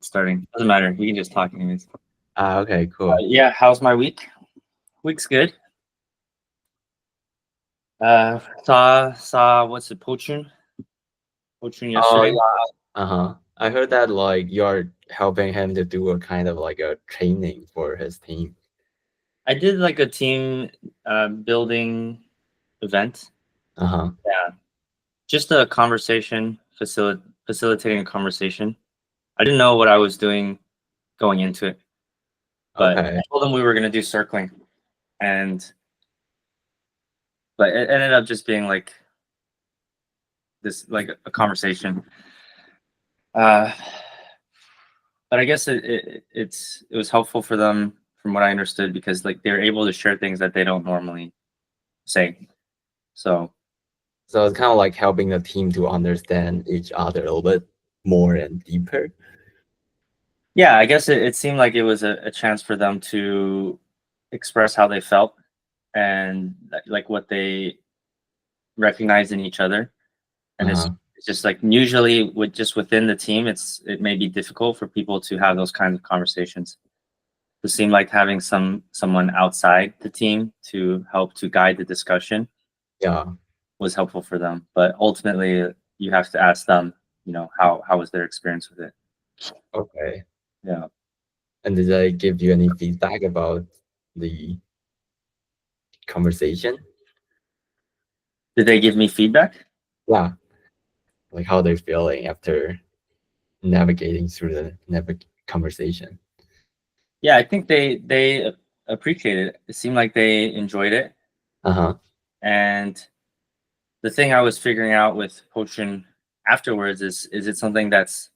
starting. Doesn't matter. We can just talk anyways. Okay, cool. Yeah, how's my week? Week's good. Saw what's it, Pochun Oh yesterday. yeah. Uh-huh. I heard that like you're helping him to do a kind of like a training for his team. I did like a team building event. Uh-huh. Yeah, just a conversation, facilitating a conversation. I didn't know what I was doing going into it, but I Okay. told them we were gonna do circling, and but it ended up just being like this, like a conversation. Uh, but I guess it was helpful for them from what I understood because like they're able to share things that they don't normally say. So So it's kind of like helping the team to understand each other a little bit more and deeper. yeah, I guess it seemed like it was a chance for them to express how they felt and like what they recognized in each other. And Uh-huh. it's just like usually with just within the team, it may be difficult for people to have those kinds of conversations. It seemed like having someone outside the team to help to guide the discussion Yeah. was helpful for them. But ultimately, you have to ask them, how was their experience with it? Okay. Yeah. And did I give you any feedback about the conversation? Did they give me feedback? Yeah. Like how they're feeling after navigating through the conversation. Yeah, I think they appreciated it. It seemed like they enjoyed it. Uh-huh. And the thing I was figuring out with Potion afterwards is it something that's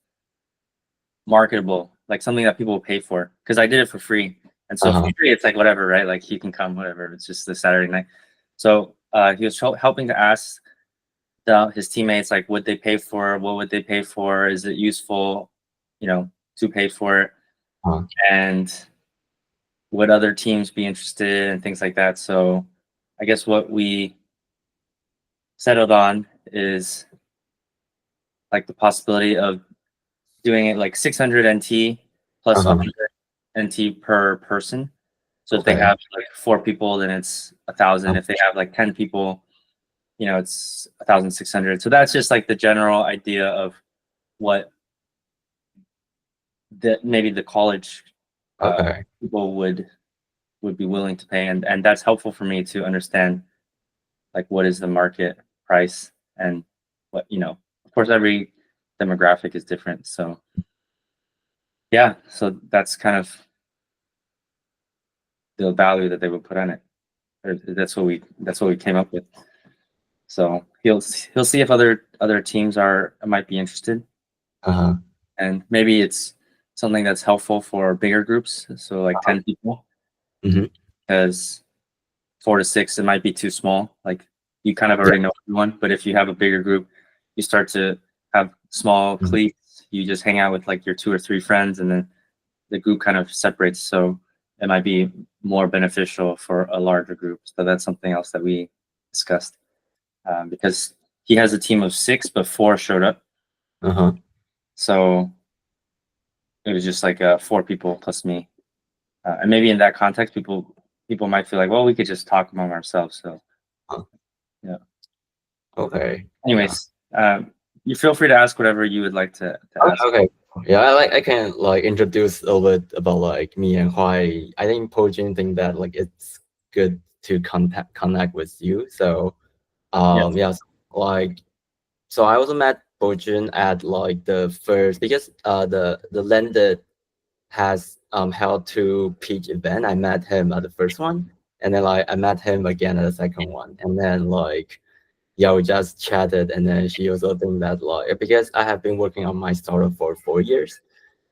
marketable, like something that people will pay for? Because I did it for free. And so for Uh-huh. free, it's like whatever, right? Like he can come, whatever. It's just the Saturday night. So he was helping to ask his teammates, like, would they pay for? What would they pay for? Is it useful, to pay for it? Uh-huh. And would other teams be interested and things like that? So I guess what we settled on is like the possibility of doing it like 600 NT plus Uh-huh. 100 NT per person. So if they Okay. have like 4 people, then it's 1,000. Uh, If they have like 10 people, it's 1,600. So that's just like the general idea of what maybe the college okay. people would be willing to pay, and that's helpful for me to understand like what is the market price and what of course every demographic is different. So yeah, so that's kind of the value that they would put on it. Or that's what we came up with. So he'll see if other teams might be interested, Uh-huh. and maybe it's something that's helpful for bigger groups, so like 10 people, Mm-hmm. because 4 to 6 it might be too small. Like you kind of Yeah. already know everyone, but if you have a bigger group, you start to have small Mhm. cliques. You just hang out with like your 2 or 3 friends, and then the group kind of separates. So it might be more beneficial for a larger group. So that's something else that we discussed, because he has a team of 6, but 4 showed up. Uh-huh. So it was just like 4 people plus me. And maybe in that context, people might feel like, well, we could just talk among ourselves. So Uh, yeah. okay. Yeah. Anyways, you feel free to ask whatever you would like to Okay, ask. okay. Yeah, I can like introduce a little bit about like me and why I think Pojin think that like it's good to connect with you. So Yes. yes, like so I also met Pojin at like the first because the landed has held 2 peak event. I met him at the first one, and then like I met him again at the second one, and then like yeah, we just chatted, and then she also think that like because I have been working on my startup for 4 years,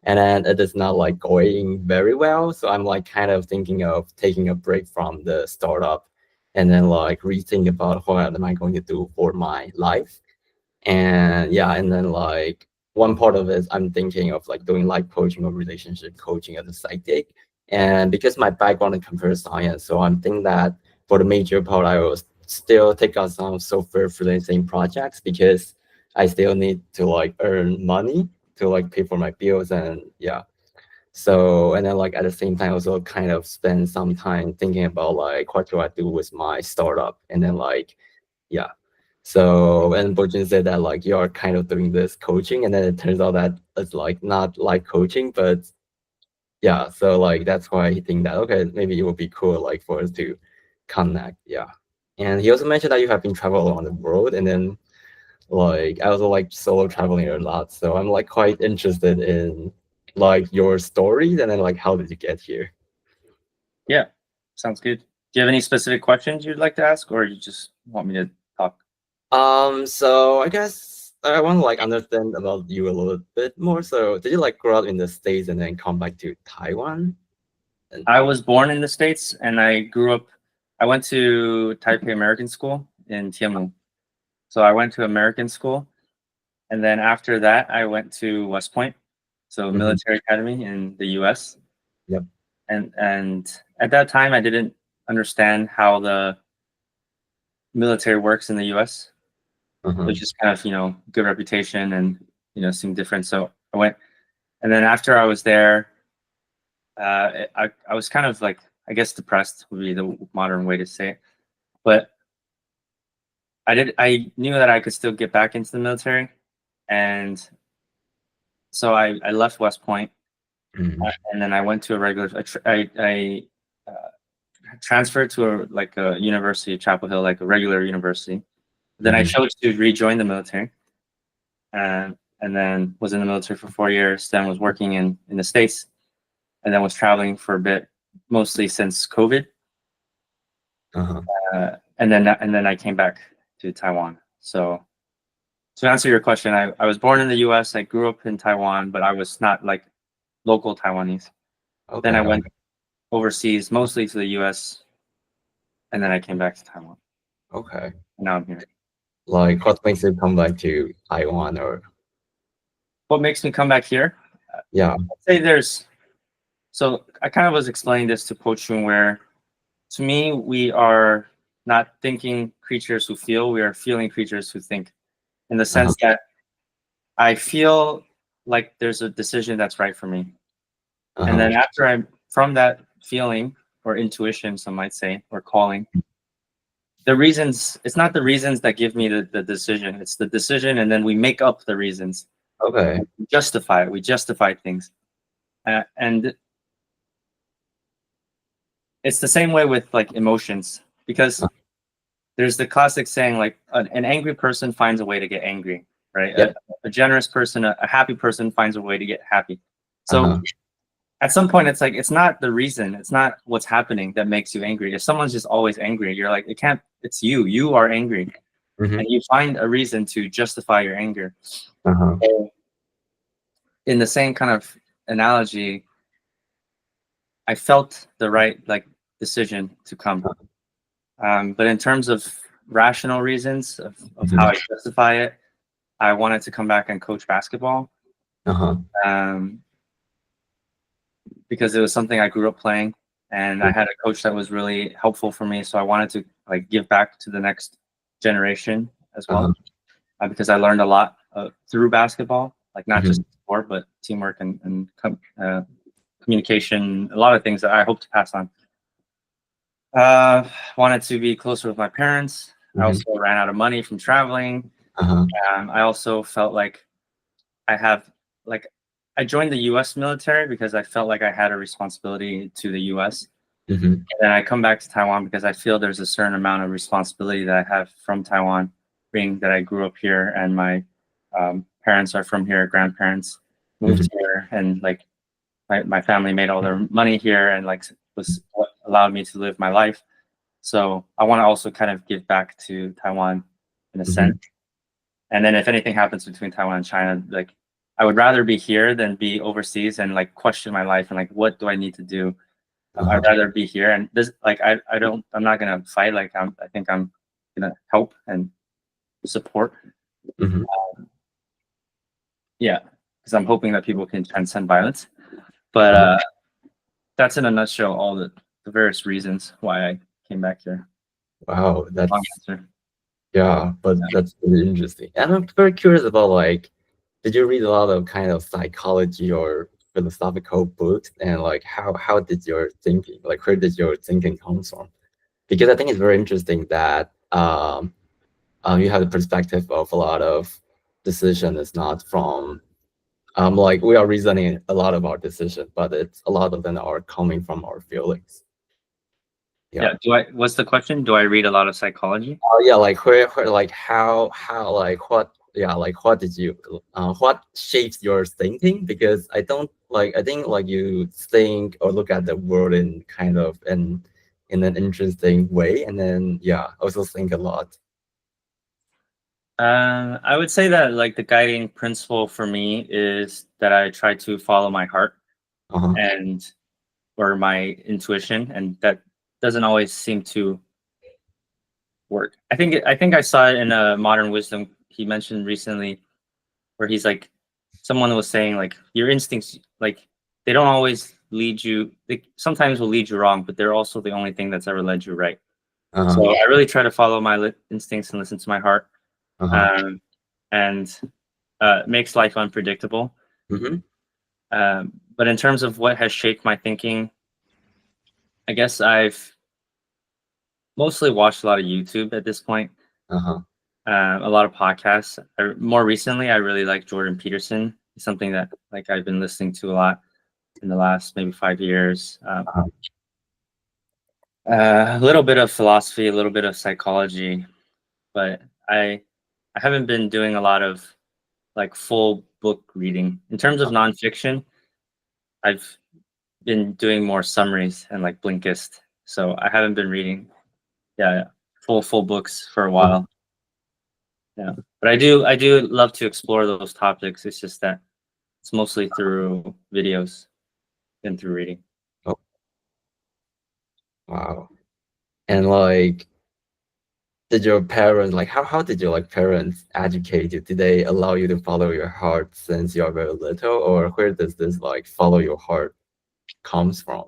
and then it is not like going very well, so I'm like kind of thinking of taking a break from the startup, and then like rethink about what am I going to do for my life, and yeah, and then like one part of it, I'm thinking of like doing life coaching or relationship coaching as a side gig, and because my background in computer science, so I'm thinking that for the major part, I will still take on some software freelancing projects because I still need to like earn money. to like pay for my bills, and yeah. So, and then like at the same time also kind of spend some time thinking about like what do I do with my startup, and then like yeah. So, and Bojin said that like you are kind of doing this coaching, and then it turns out that it's like not like coaching, but yeah. So like that's why he think that okay, maybe it would be cool like for us to connect. Yeah. And he also mentioned that you have been traveling around the world, and then like I also like solo traveling a lot. So I'm like quite interested in like your stories, and then like how did you get here? Yeah, sounds good. Do you have any specific questions you'd like to ask, or you just want me to talk? So I guess I want to like understand about you a little bit more. So did you like grow up in the States and then come back to Taiwan? I was born in the States, and I grew up. I went to Taipei American School in Tianmu. So I went to American school, and then after that, I went to West Point, so Mhm. military academy in the U.S. Yep. And at that time, I didn't understand how the military works in the U.S. Uh-huh. Which is kind of good reputation and seemed different. So I went, and then after I was there, I was kind of like, I guess depressed would be the modern way to say it, but I knew that I could still get back into the military, and so I left West Point, Mhm. and then I went to a regular. I transferred to a university, Chapel Hill, like a regular university. Then I Mhm. chose to rejoin the military, and then was in the military for 4 years. Then was working in the States, and then was traveling for a bit, mostly since COVID. Uh-huh. And then I came back to Taiwan. So to answer your question, I was born in the U.S. I grew up in Taiwan, but I was not like local Taiwanese. Then Okay. I went overseas, mostly to the U.S., and then I came back to Taiwan. Okay. And now I'm here. Like what makes you come back to Taiwan or What makes me come back here? yeah. I'd say so I kind of was explaining this to Po Chun, where to me, we are not thinking creatures who feel, we are feeling creatures who think, in the sense that I feel like there's a decision that's right for me. And Uh-huh. then after I'm from that feeling or intuition, some might say, or calling, it's not the reasons that give me the decision. It's the decision, and then we make up the reasons. Okay. We justify it. We justify things. And it's the same way with like emotions, because there's the classic saying, like an angry person finds a way to get angry, right? Yep. A generous person, a happy person finds a way to get happy. So Uh-huh. at some point, it's like, it's not the reason, it's not what's happening that makes you angry. If someone's just always angry, you're like, it's you are angry, Mhm. and you find a reason to justify your anger. Uh-huh. So in the same kind of analogy, I felt the right like decision to come. But in terms of rational reasons of how I justify it, I wanted to come back and coach basketball, Uh-huh. because it was something I grew up playing, and I had a coach that was really helpful for me. So I wanted to like give back to the next generation as well, because I learned a lot through basketball, like not just sport, but teamwork and communication, a lot of things that I hope to pass on. Wanted to be closer with my parents. I also ran out of money from traveling. Uh-huh. I also felt like I have like I joined the U.S. military because I felt like I had a responsibility to the U.S. And then I come back to Taiwan because I feel there's a certain amount of responsibility that I have from Taiwan, being that I grew up here and my parents are from here, grandparents moved here, and like my family made all their money here, and like was what allowed me to live my life. So I want to also kind of give back to Taiwan in a sense. And then if anything happens between Taiwan and China, like I would rather be here than be overseas and like question my life and like, what do I need to do? I'd rather be here. And this, like, I'm not gonna fight. Like, I think I'm gonna help and support. Yeah, because I'm hoping that people can transcend violence. But that's in a nutshell all the various reasons why I came back here. Wow, Long that's answer. yeah, but that's really interesting. And I'm very curious about like did you read a lot of kind of psychology or philosophical books, and like how did your thinking, like where did your thinking come from? Because I think it's very interesting that you have the perspective of a lot of decision is not from like we are reasoning a lot of our decision, but it's a lot of them are coming from our feelings. Yeah. What's the question? Do I read a lot of psychology? Oh yeah, like where like how like what, yeah, like what did you what shapes your thinking? Because I don't like, I think like you think or look at the world in kind of in an interesting way, and then yeah, also think a lot. I would say that like the guiding principle for me is that I try to follow my heart Uh-huh. and or my intuition, and that doesn't always seem to work. I think I saw it in a Modern Wisdom he mentioned recently, where he's like, someone was saying like your instincts, like they don't always lead you. They sometimes will lead you wrong, but they're also the only thing that's ever led you right. Uh-huh. So I really try to follow my instincts and listen to my heart, Uh-huh. and it makes life unpredictable. Mm-hmm. But in terms of what has shaped my thinking, I guess I've mostly watched a lot of YouTube at this point, Uh-huh. a lot of podcasts. More recently, I really like Jordan Peterson. It's something that like I've been listening to a lot in the last maybe 5 years. Uh-huh. A little bit of philosophy, a little bit of psychology, but I haven't been doing a lot of like full book reading. In terms of nonfiction, I've been doing more summaries and like Blinkist. So I haven't been reading, yeah, full books for a while. Yeah, but I do love to explore those topics. It's just that it's mostly through videos than through reading. Oh, wow. And like, did your parents, like how did your like parents educate you? Did they allow you to follow your heart since you're very little, or where does this like follow your heart comes from?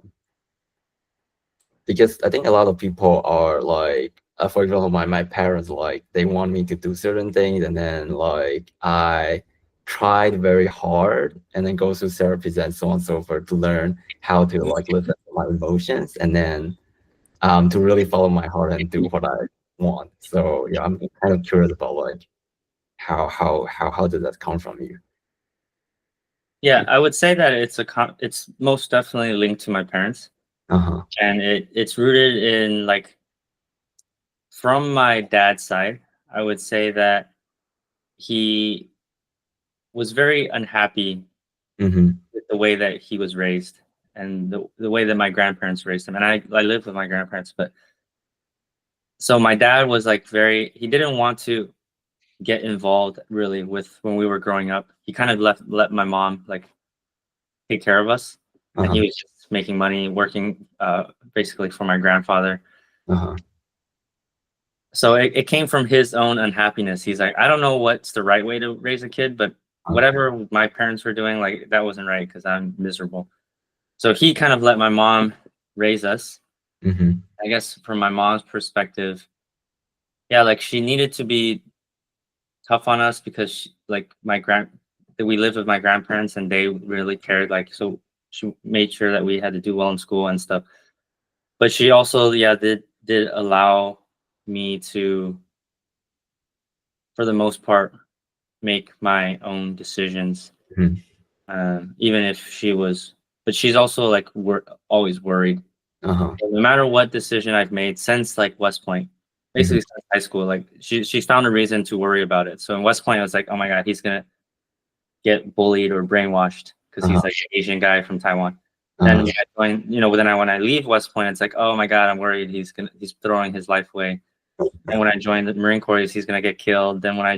Because I think a lot of people are like, for example, my parents, like they want me to do certain things, and then like I tried very hard and then go through therapies and so on and so forth to learn how to like listen to my emotions, and then to really follow my heart and do what I want. So yeah, I'm kind of curious about like how did that come from you? Yeah, I would say that it's most definitely linked to my parents, Uh-huh. and it's rooted in like from my dad's side. I would say that he was very unhappy Mm-hmm. with the way that he was raised and the way that my grandparents raised him. And I lived with my grandparents, but so my dad was like he didn't want to get involved really with when we were growing up. He kind of let my mom like take care of us, and he Uh-huh. was just making money working basically for my grandfather. Uh-huh. So it came from his own unhappiness. He's like, I don't know what's the right way to raise a kid, but whatever my parents were doing, like that wasn't right because I'm miserable. So he kind of let my mom raise us. Mm-hmm. I guess from my mom's perspective, yeah, like she needed to be tough on us because like we lived with my grandparents and they really cared. Like so, she made sure that we had to do well in school and stuff. But she also, yeah, did allow me to, for the most part, make my own decisions, Mm-hmm. even if she was. But she's also like always worried. Uh-huh. No matter what decision I've made since like West Point, Mm-hmm. basically since high school, like she's found a reason to worry about it. So in West Point, I was like, oh my god, he's gonna get bullied or brainwashed because Uh-huh. he's like an Asian guy from Taiwan. Then Uh-huh. when I leave West Point, it's like, oh my god, I'm worried he's throwing his life away. And when I join the Marine Corps, he's gonna get killed. Then when I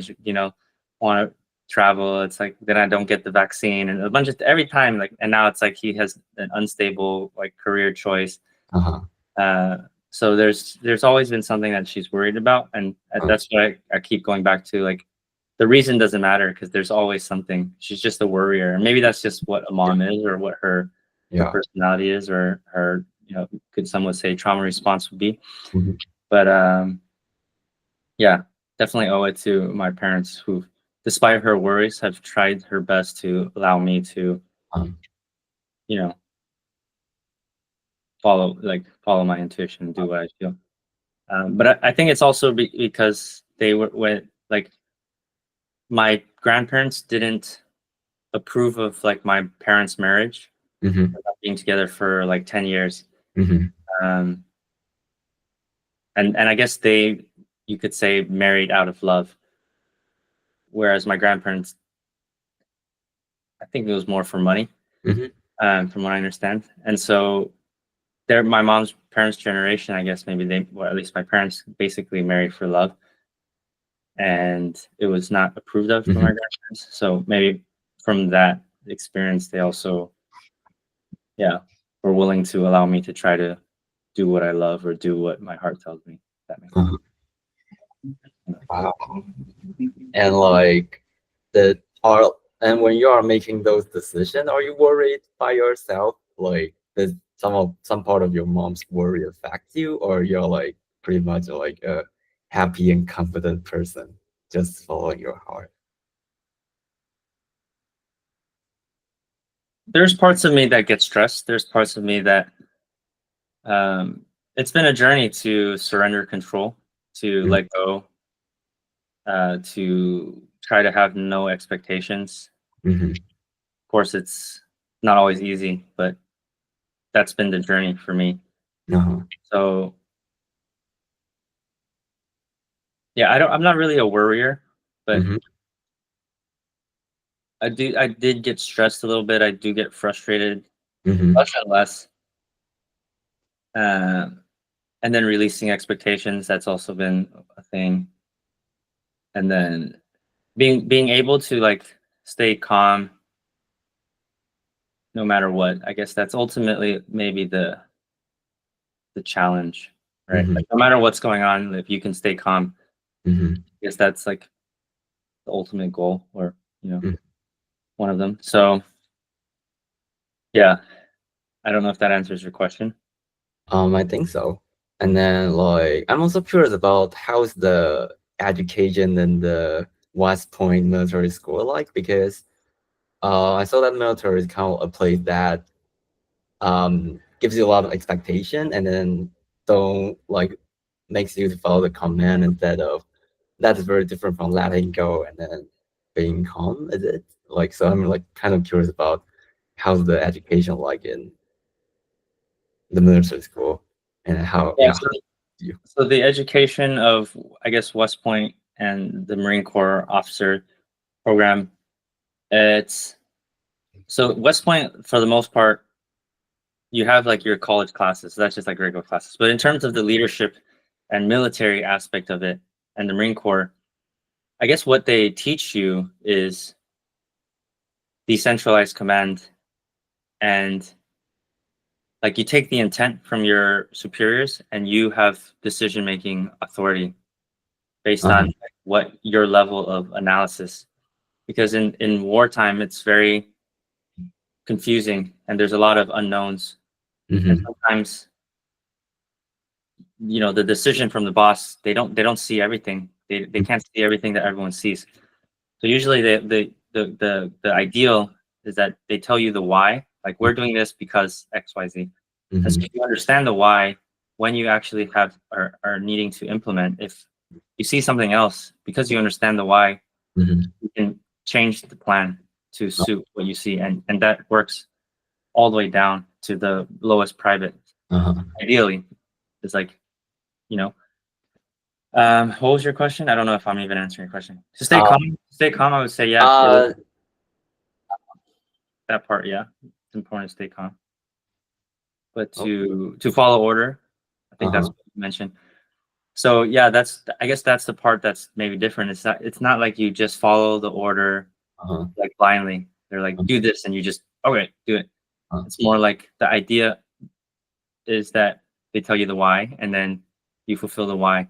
want to travel, it's like then I don't get the vaccine and a bunch of every time like. And now it's like he has an unstable like career choice. Uh-huh. So there's always been something that she's worried about, and Uh-huh. that's what I keep going back to. Like the reason doesn't matter because there's always something. She's just a worrier, and maybe that's just what a mom is, or what her Yeah. personality is, or her could some would say trauma response would be. Mm-hmm. But yeah, definitely owe it to my parents who despite her worries, have tried her best to allow me to, you know, follow my intuition and do what I feel. But I think it's also because they were like my grandparents didn't approve of like my parents' marriage, being together for like 10 years. Um, and I guess you could say married out of love. Whereas my grandparents, I think it was more for money, from what I understand. And so my mom's parents' generation, I guess maybe or at least my parents basically married for love. And it was not approved of from my grandparents. So maybe from that experience, they also, were willing to allow me to try to do what I love or do what my heart tells me. That makes sense. Wow. And like and when you are making those decisions, are you worried by yourself? Like, does some part of your mom's worry affect you, or you're like pretty much like a happy and confident person, just following your heart? There's parts of me that get stressed. There's parts of me that it's been a journey to surrender control, to let go, to try to have no expectations. Of course, it's not always easy, but that's been the journey for me. So yeah, I'm not really a worrier, but I did get stressed a little bit. I do get frustrated, less and less. And then releasing expectations, that's also been a thing. And then being able to like stay calm no matter what. I guess that's ultimately maybe the challenge, right? Like, no matter what's going on, if you can stay calm, I guess that's like the ultimate goal, or one of them. So yeah, I don't know if that answers your question. I think so. And then like I'm also curious about how's the education in the West Point military school like, because I saw that military is kind of a place that gives you a lot of expectation, and then don't like makes you to follow the command instead of, that is very different from letting go and then being calm. Is it like, so I'm like kind of curious about how's the education like in the military school, and how so the education of, I guess, West Point and the Marine Corps officer program, so West Point, for the most part, you have like your college classes, so that's just like regular classes. But in terms of the leadership and military aspect of it and the Marine Corps, I guess what they teach you is decentralized command, and like you take the intent from your superiors and you have decision-making authority based on like, what your level of analysis, because in wartime, it's very confusing and there's a lot of unknowns. And sometimes, the decision from the boss, they don't see everything. They can't see everything that everyone sees. So usually the ideal is that they tell you the why, like we're doing this because XYZ. And so if you understand the why, when you actually are needing to implement, if you see something else, because you understand the why, you can change the plan to suit what you see, and that works all the way down to the lowest private. Ideally, it's like, what was your question? I don't know if I'm even answering your question. To stay calm. Stay calm. I would say yeah. That part, yeah, it's important to stay calm. But to follow order, I think that's what you mentioned. So yeah, I guess that's the part that's maybe different. It's not like you just follow the order like blindly. They're like, do this, and you just, okay, do it. It's more like the idea is that they tell you the why, and then you fulfill the why.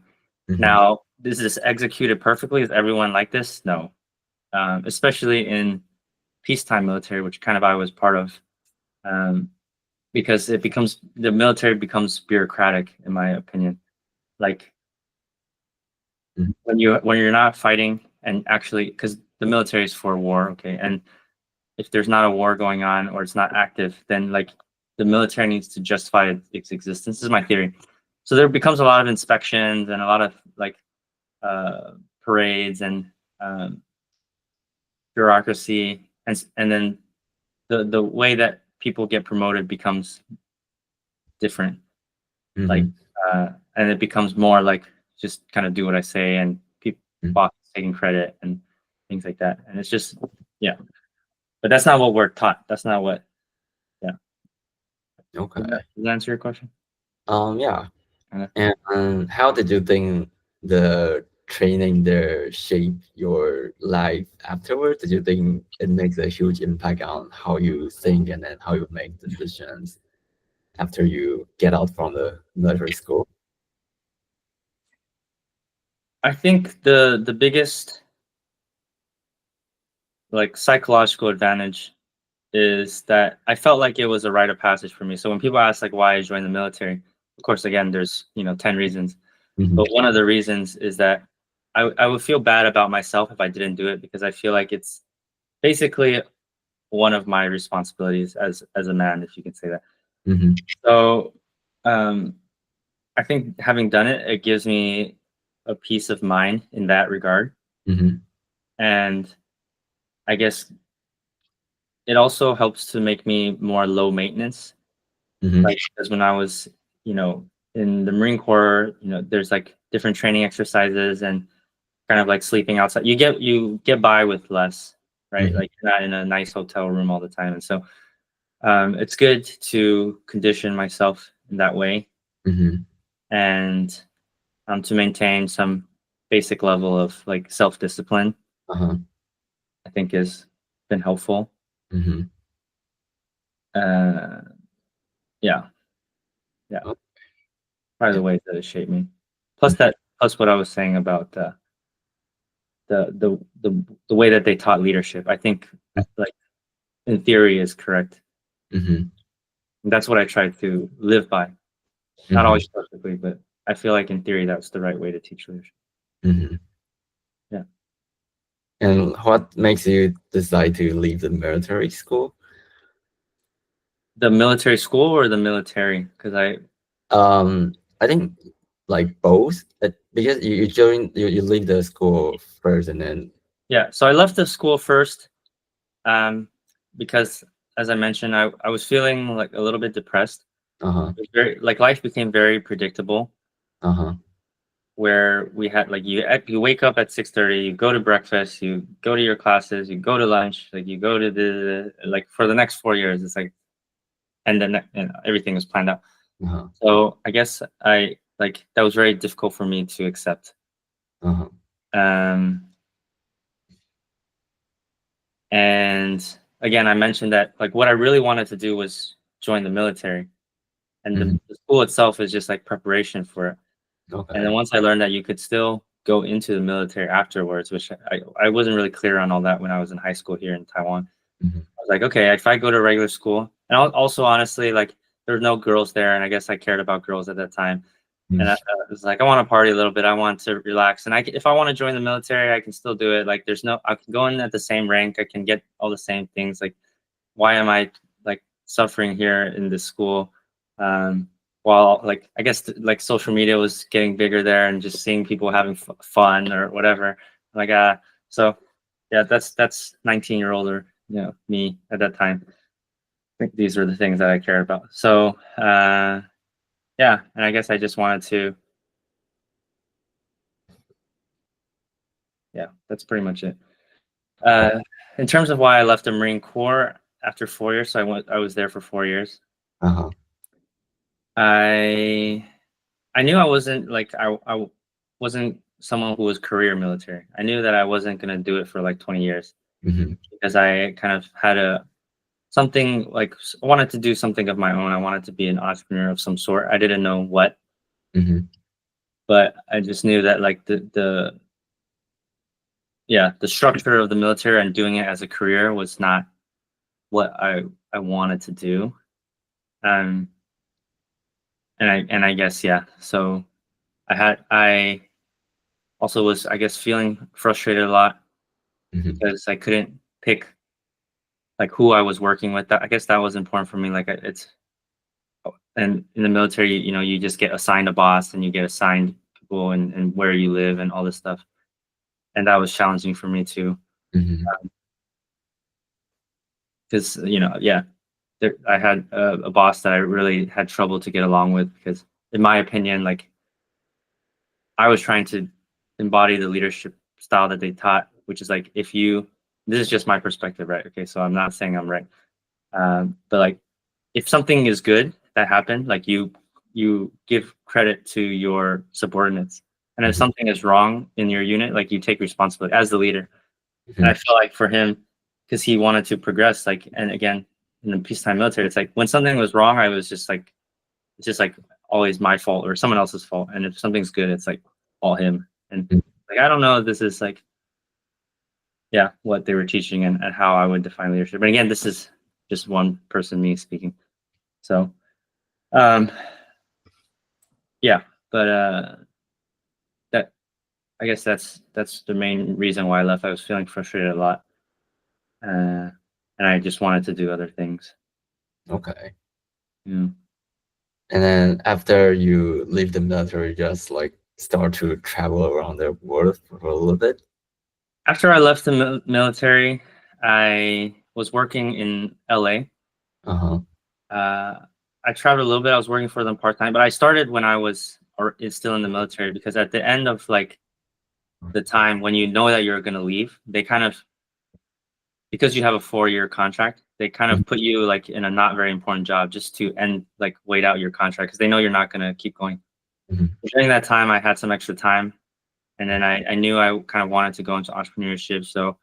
Now, is this executed perfectly? Is everyone like this? No. Especially in peacetime military, which kind of I was part of, because the military becomes bureaucratic, in my opinion. Like when you're not fighting, and actually, because the military is for war, okay, and if there's not a war going on or it's not active, then like the military needs to justify its existence. This is my theory. So there becomes a lot of inspections and a lot of like parades and um, bureaucracy, and then the way that people get promoted becomes different. Like and it becomes more like just kind of do what I say, and people taking credit and things like that. And it's just but that's not what we're taught. That's not what. Okay. Does that answer your question? Yeah. Okay. And how did you think the training there shape your life afterwards? Did you think it makes a huge impact on how you think and then how you make decisions after you get out from the military school? I think the biggest like psychological advantage is that I felt like it was a rite of passage for me. So when people ask like why I joined the military, of course, again, there's 10 reasons, but one of the reasons is that I would feel bad about myself if I didn't do it, because I feel like it's basically one of my responsibilities as a man, if you can say that. So I think having done it, it gives me a peace of mind in that regard. And I guess it also helps to make me more low maintenance. Like, because when I was, in the Marine Corps, there's like different training exercises and kind of like sleeping outside. You get by with less, right? Like you're not in a nice hotel room all the time. And so it's good to condition myself in that way, and to maintain some basic level of like self-discipline. I think has been helpful. Yeah. Probably the ways that it shaped me. Plus what I was saying about the way that they taught leadership. I think like in theory is correct. And that's what I try to live by. Not always perfectly, but I feel like in theory that's the right way to teach leadership. Yeah. And what makes you decide to leave the military school? The military school or the military? Because I think like both, because you leave the school first and then. Yeah, so I left the school first because, as I mentioned, I was feeling like a little bit depressed. It was very like life became very predictable. Where we had like you wake up at 6:30, you go to breakfast, you go to your classes, you go to lunch, like you go to the like for the next 4 years, it's like, and then everything was planned out. So I guess that was very difficult for me to accept. And again, I mentioned that like what I really wanted to do was join the military, and the school itself is just like preparation for it. And then once I learned that you could still go into the military afterwards, which I wasn't really clear on all that when I was in high school here in Taiwan. I was like, okay, if I go to regular school, and also honestly, like there's no girls there, and I guess I cared about girls at that time. And I was like, I want to party a little bit. I want to relax. And if I want to join the military, I can still do it. Like I can go in at the same rank. I can get all the same things. Like, why am I like suffering here in this school? While like, I guess like social media was getting bigger there, and just seeing people having fun or whatever. Like, so yeah, that's 19-year-old or, me at that time. I think these were the things that I cared about. So, yeah, and I guess I just wanted to. Yeah, that's pretty much it. In terms of why I left the Marine Corps after 4 years, so I was there for 4 years. I knew I wasn't like I wasn't someone who was career military. I knew that I wasn't gonna do it for like 20 years because I kind of had something like I wanted to do something of my own. I wanted to be an entrepreneur of some sort. I didn't know what, but I just knew that like the structure of the military and doing it as a career was not what I wanted to do. And I guess, so I also was, I guess, feeling frustrated a lot because I couldn't pick like who I was working with. I guess that was important for me. Like it's and in the military, you just get assigned a boss and you get assigned people and where you live and all this stuff. And that was challenging for me too, because yeah, I had a boss that I really had trouble to get along with because, in my opinion, like I was trying to embody the leadership style that they taught, which is like this is just my perspective, right? Okay, so I'm not saying I'm right, but like if something is good that happened, like you give credit to your subordinates, and if something is wrong in your unit, like you take responsibility as the leader. And I feel like for him, because he wanted to progress, like, and again, in the peacetime military, it's like when something was wrong, I was just like, it's just like always my fault or someone else's fault. And if something's good, it's like all him. And like, I don't know if this is like, yeah, what they were teaching and how I would define leadership. But again, this is just one person, me speaking. So, yeah, but that, I guess that's the main reason why I left. I was feeling frustrated a lot. And I just wanted to do other things. Okay. Yeah. And then after you leave the military, just like start to travel around the world for a little bit. After I left the military, I was working in LA. I traveled a little bit. I was working for them part-time, but I started when I was still in the military, because at the end of like the time when you know that you're going to leave, they kind of, because you have a 4-year contract, they kind of put you like in a not very important job just to wait out your contract, because they know you're not going to keep going. During that time, I had some extra time, and then I knew I kind of wanted to go into entrepreneurship. So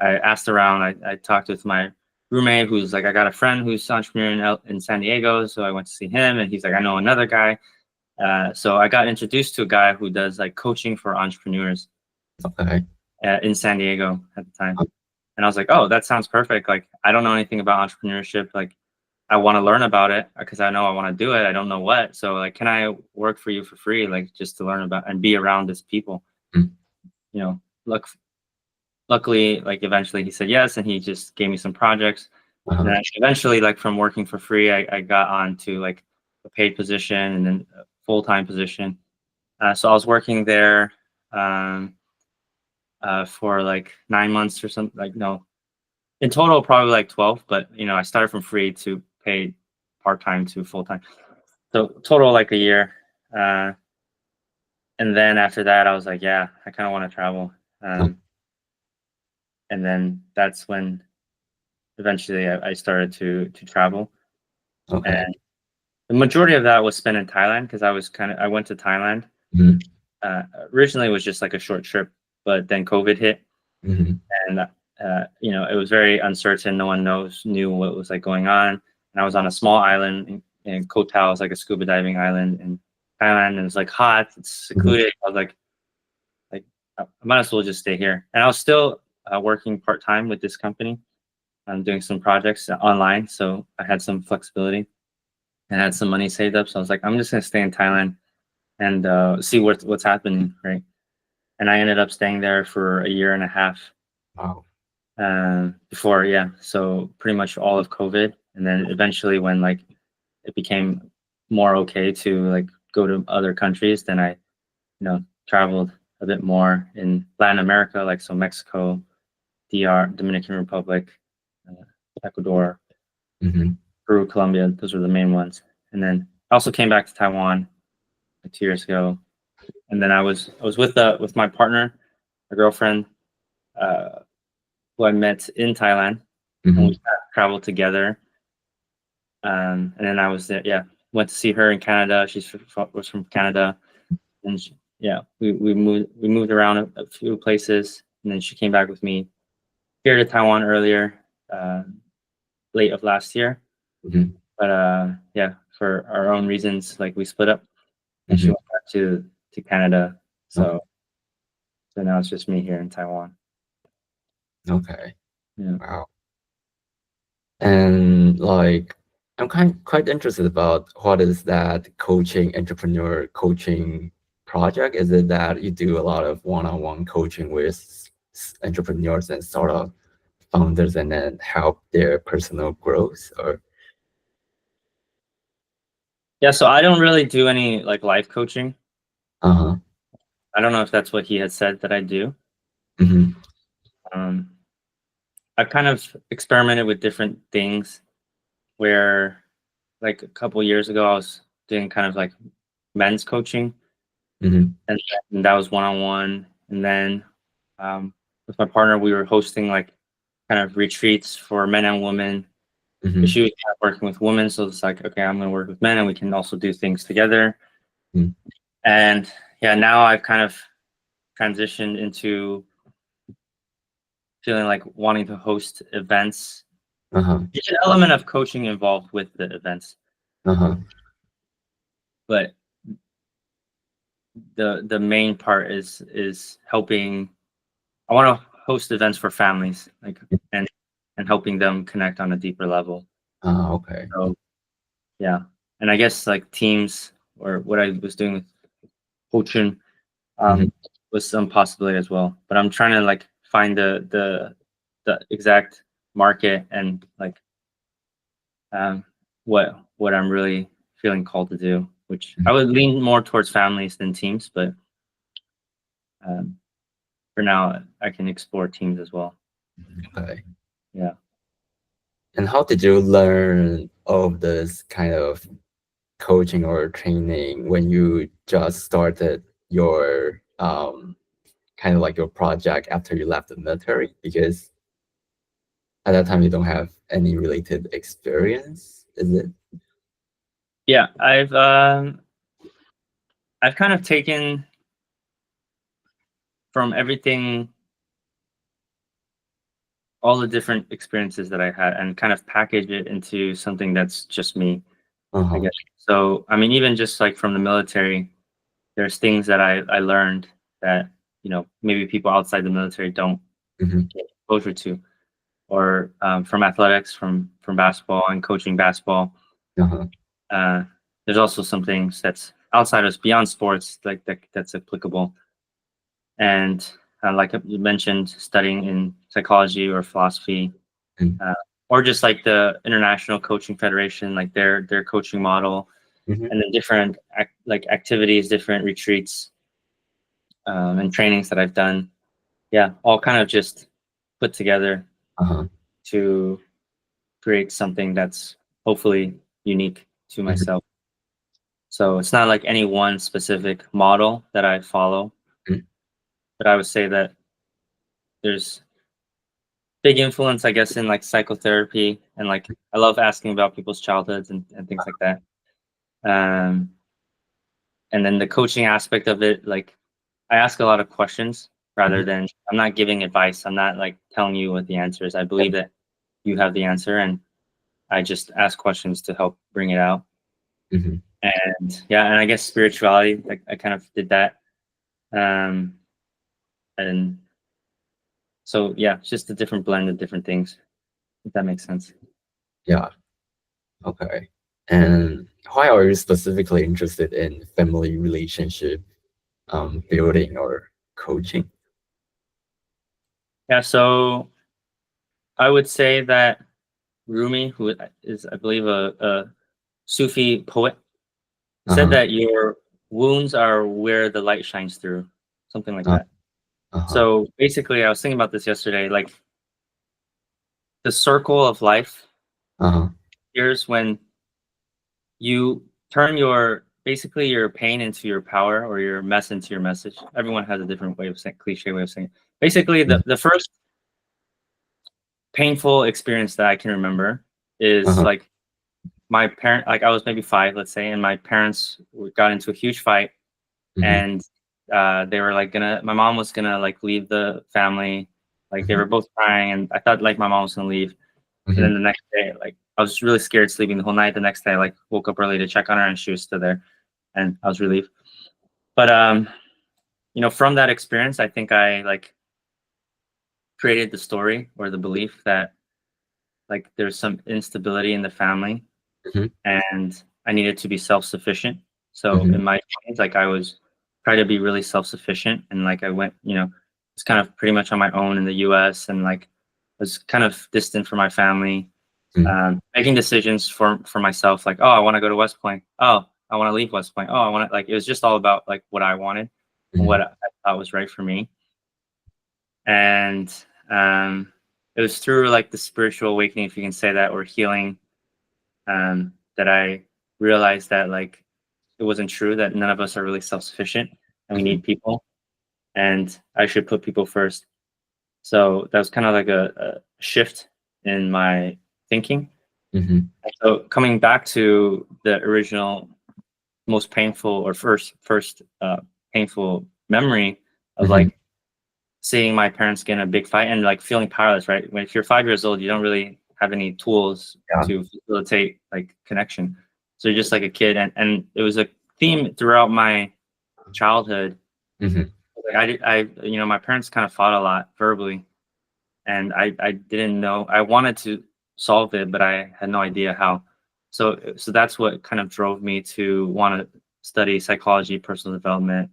I asked around. I talked with my roommate, who's like, I got a friend who's an entrepreneur in San Diego. So I went to see him, and he's like, I know another guy. So I got introduced to a guy who does like coaching for entrepreneurs in San Diego at the time. And I was like, oh, that sounds perfect. Like, I don't know anything about entrepreneurship. Like, I want to learn about it because I know I want to do it. I don't know what. So like, can I work for you for free? Like, just to learn about and be around these people, luckily, like eventually he said yes. And he just gave me some projects. And then eventually, like from working for free, I got on to like a paid position and then a full-time position. So I was working there for like 9 months or something. Like, no, in total, probably like 12, but I started from free to paid part-time to full-time. So total like a year. And then after that, I was like, yeah, I kind of want to travel. And then that's when eventually I started to travel. And the majority of that was spent in Thailand, because I went to Thailand. Originally it was just like a short trip, but then COVID hit. And it was very uncertain. No one knew what was like going on. And I was on a small island in Koh Tao. It's like a scuba diving island in Thailand, and it's like hot, it's secluded. I was like I might as well just stay here. And I was still working part-time with this company. I'm doing some projects online, so I had some flexibility and had some money saved up. So I was like, I'm just gonna stay in Thailand and see what's happening, right? And I ended up staying there for a year and a half. Wow. Before, yeah, so pretty much all of COVID. And then eventually when like it became more okay to like go to other countries, then I traveled a bit more in Latin America, like so Mexico, DR, Dominican Republic, Ecuador, Peru, Colombia. Those were the main ones. And then I also came back to Taiwan like 2 years ago. And then I was with my partner, my girlfriend, who I met in Thailand, and we traveled together. And then I was there, went to see her in Canada. Was from Canada, and we moved around a few places, and then she came back with me here to Taiwan earlier, late of last year. But for our own reasons, like we split up, and she went back to Canada. So now it's just me here in Taiwan. Okay. Yeah. Wow. And like, I'm quite interested about what is that entrepreneur coaching project? Is it that you do a lot of one-on-one coaching with entrepreneurs and startup founders and then help their personal growth? Or Yeah, so I don't really do any like life coaching. uh-huh. I don't know if that's what he had said that I do. Mm-hmm. Um, I've kind of experimented with different things where like a couple years ago I was doing kind of like men's coaching, Mm-hmm. and that was one-on-one. And then with my partner, we were hosting like kind of retreats for men and women. Mm-hmm. She was kind of working with women, so it's like, okay, I'm going to work with men, and we can also do things together. Mm-hmm. And yeah, now I've kind of transitioned into feeling like wanting to host events. Uh-huh. There's an element of coaching involved with the events, Uh-huh. but the main part is helping. I want to host events for families, like and helping them connect on a deeper level. Okay. So yeah, and I guess like teams or what I was doing with coaching Mm-hmm. was some possibility as well. But I'm trying to like find the exact market and like um, what I'm really feeling called to do, which I would lean more towards families than teams, but um, for now I can explore teams as well. Okay. Yeah. And how did you learn all of this kind of coaching or training when you just started your kind of like your project after you left the military? Because at that time you don't have any related experience, is it? Yeah, I've kind of taken from everything, all the different experiences that I had, and kind of package it into something that's just me, I Uh-huh. guess. So, I mean, even just like from the military, there's things that I learned that, maybe people outside the military don't Mm-hmm. get exposure to, or from athletics, from basketball and coaching basketball. Uh-huh. Uh, there's also some things that's outside of beyond sports, like that's applicable. And like you mentioned, studying in psychology or philosophy, Mm-hmm. uh, or just like the International Coaching Federation, like their coaching model, Mm-hmm. and the different like activities, different retreats, and trainings that I've done. Yeah, all kind of just put together Uh-huh. to create something that's hopefully unique to Mm-hmm. myself. So it's not like any one specific model that I follow, Mm-hmm. but I would say that there's big influence, I guess, in like psychotherapy, and like I love asking about people's childhoods and things like that. Um, and then the coaching aspect of it, like I ask a lot of questions rather than I'm not giving advice. I'm not like telling you what the answer is. I believe that you have the answer, and I just ask questions to help bring it out. Mm-hmm. And yeah, and I guess spirituality, like I kind of did that. Um, and so yeah, it's just a different blend of different things, if that makes sense. Yeah. Okay. And why are you specifically interested in family relationship building or coaching? Yeah, so I would say that Rumi, who is, I believe, a Sufi poet, said Uh-huh. that your wounds are where the light shines through, something like Uh, that. uh-huh. So basically, I was thinking about this yesterday, like the circle of life. Uh-huh. Here's when you turn your pain into your power, or your mess into your message. Everyone has a different way of saying, cliche way of saying it. Basically, Mm. the first painful experience that I can remember is Uh-huh. like my parent, like I was maybe 5, let's say, and my parents got into a huge fight, Mm-hmm. and they were like my mom was gonna like leave the family, like they Mm-hmm. were both crying, and I thought like my mom was gonna leave. And Mm-hmm. then the next day, like I was really scared sleeping the whole night. The next day, I like woke up early to check on her, and she was still there, and I was relieved. But from that experience, I think I like created the story or the belief that like there's some instability in the family, Mm-hmm. and I needed to be self-sufficient. So Mm-hmm. in my 20s, like I was trying to be really self-sufficient, and like I went, was kind of pretty much on my own in the US, and like was kind of distant from my family, making decisions for myself, like, oh, I want to go to West Point. Oh, I want to leave West Point. Oh, I want to, like, it was just all about like what I wanted, and what I thought was right for me. And it was through like the spiritual awakening, if you can say that, or healing, that I realized that like it wasn't true, that none of us are really self-sufficient, and we need people, and I should put people first. So that was kind of like a shift in my thinking. And so coming back to the original, most painful, or first painful memory of like seeing my parents get in a big fight and like feeling powerless, right? When if you're 5 years old, you don't really have any tools to facilitate like connection. So you're just like a kid, and it was a theme throughout my childhood. Like I my parents kind of fought a lot verbally, and I didn't know. I wanted to solve it, but I had no idea how. So that's what kind of drove me to want to study psychology, personal development,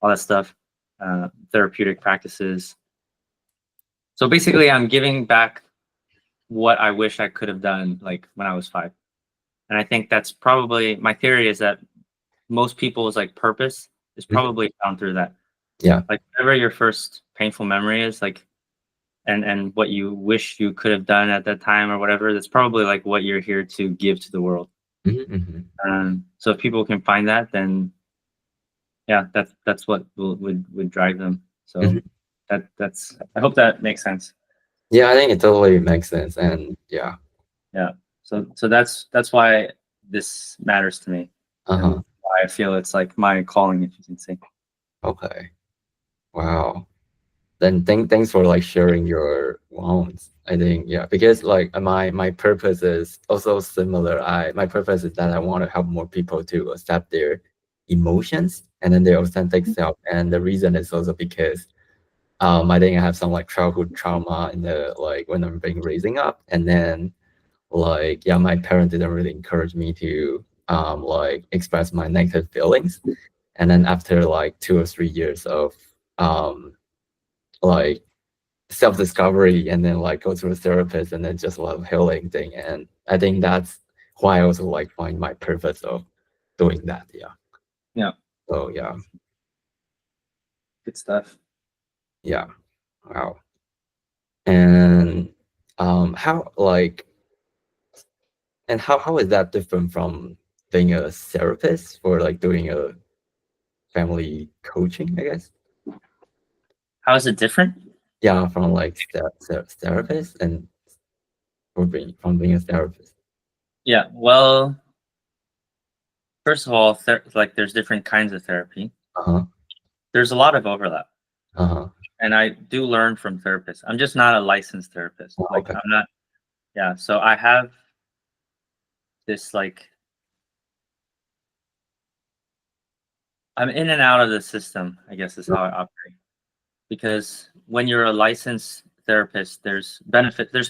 all that stuff, therapeutic practices. So basically, I'm giving back what I wish I could have done, like when I was 5. And I think that's probably, my theory is that most people's like purpose is probably found through that. Yeah. Like whatever your first painful memory is, like, and what you wish you could have done at that time or whatever, that's probably like what you're here to give to the world. So if people can find that, then yeah, that's what would drive them. So that's, I hope that makes sense. Yeah, I think it totally makes sense. And yeah. So that's why this matters to me. Why I feel it's like my calling, if you can say. Okay. Wow. Then thanks for like sharing your wounds. I think, yeah, because like my purpose is also similar. My purpose is that I want to help more people to accept their emotions and then their authentic self. And the reason is also because I think I have some like childhood trauma in the like when I'm being raising up, and then like my parents didn't really encourage me to like express my negative feelings. And then after like 2 or 3 years of like self-discovery, and then like go to a therapist, and then just a lot of healing thing, and I think that's why I also like find my purpose of doing that. So Good stuff. Wow. And how like, and how is that different from being a therapist or like doing a family coaching, I guess? How is it different? Yeah, from like therapist and from being a therapist. Yeah, well, first of all, like there's different kinds of therapy. There's a lot of overlap. And I do learn from therapists. I'm just not a licensed therapist. Like I'm not. Yeah, so I have this like, I'm in and out of the system, I guess is how I operate. Because when you're a licensed therapist, there's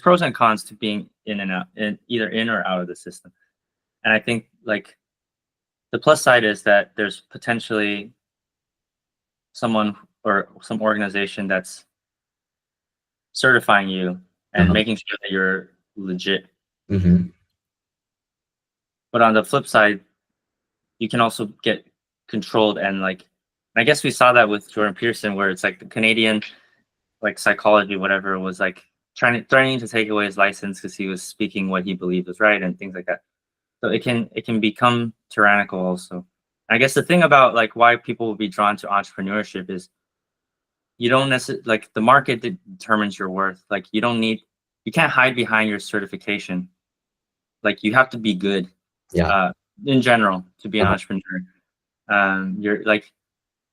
pros and cons to being in and out, either in or out of the system. And I think like the plus side is that there's potentially someone or some organization that's certifying you and making sure that you're legit. But on the flip side, you can also get controlled, and like, I guess we saw that with Jordan Peterson, where it's like the Canadian like psychology, whatever, was like threatening to take away his license because he was speaking what he believed was right and things like that. So it can become tyrannical also. I guess the thing about like why people will be drawn to entrepreneurship is you don't necessarily, like, the market determines your worth. Like you can't hide behind your certification. Like you have to be good. In general, to be an entrepreneur. You're like,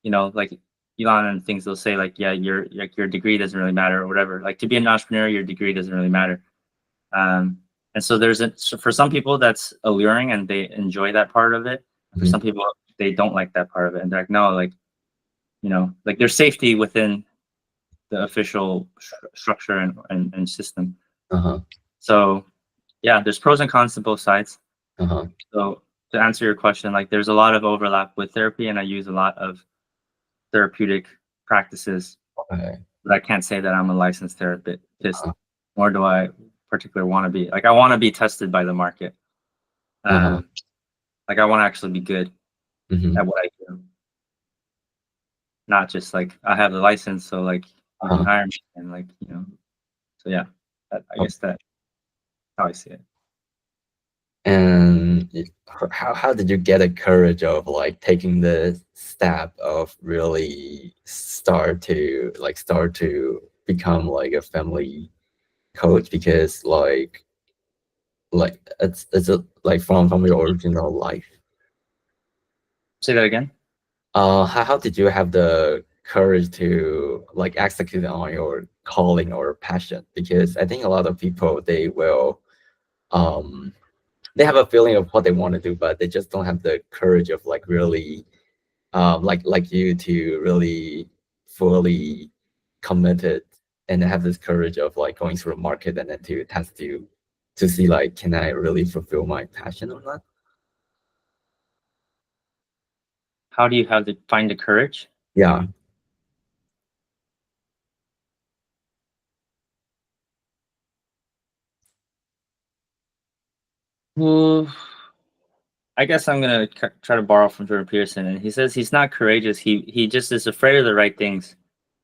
like Elon and things, they'll say like, yeah, your degree doesn't really matter or whatever. Like to be an entrepreneur, your degree doesn't really matter. And so for some people that's alluring and they enjoy that part of it. For some people, they don't like that part of it. And they're like, no, like, like there's safety within the official structure and system. So yeah, there's pros and cons to both sides. So to answer your question, like there's a lot of overlap with therapy, and I use a lot of therapeutic practices Okay. but I can't say that I'm a licensed therapist, Uh-huh. nor do I particularly want to be. Like I want to be tested by the market. Uh-huh. Like I want to actually be good Mm-hmm. at what I do, not just like I have the license, so like you can Uh-huh. hire me and like So yeah, I Oh, guess that's how I see it. and how did you get the courage of like taking the step of really start to become like a family coach? Because like it's a, like from your original life. Say that again. How did you have the courage to like execute on your calling or passion? Because I think a lot of people um they have a feeling of what they want to do, but they just don't have the courage of like really like you to really fully committed and have this courage of like going through a market and then to test you to see like can I really fulfill my passion or not? How do you have to find the courage? Yeah. Well, I guess I'm gonna try to borrow from Jordan Peterson, and he says he's not courageous. He just is afraid of the right things,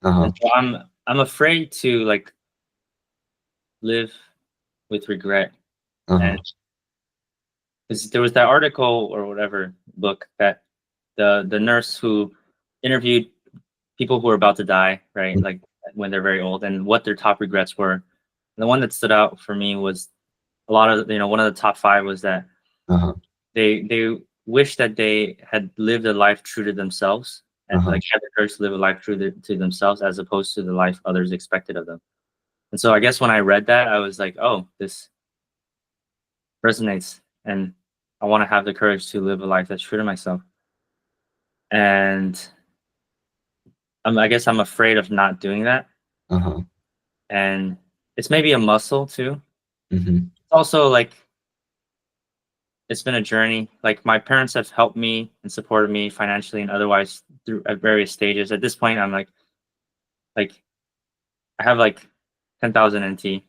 Uh-huh. and so I'm afraid to like live with regret. And Uh-huh. 'cause there was that article or whatever book that the nurse who interviewed people who were about to die, right? Like when they're very old, and what their top regrets were. And the one that stood out for me was a lot of one of the top five was that Uh-huh. they wish that they had lived a life true to themselves and Uh-huh. like had the courage to live a life true to themselves as opposed to the life others expected of them. And so I guess when I read that, I was like, oh, this resonates, and I want to have the courage to live a life that's true to myself. And I guess I'm afraid of not doing that, Uh-huh. and it's maybe a muscle too. Mm-hmm. It's also like it's been a journey. Like my parents have helped me and supported me financially and otherwise through at various stages. At this point, I'm like I have like 10,000 NT, and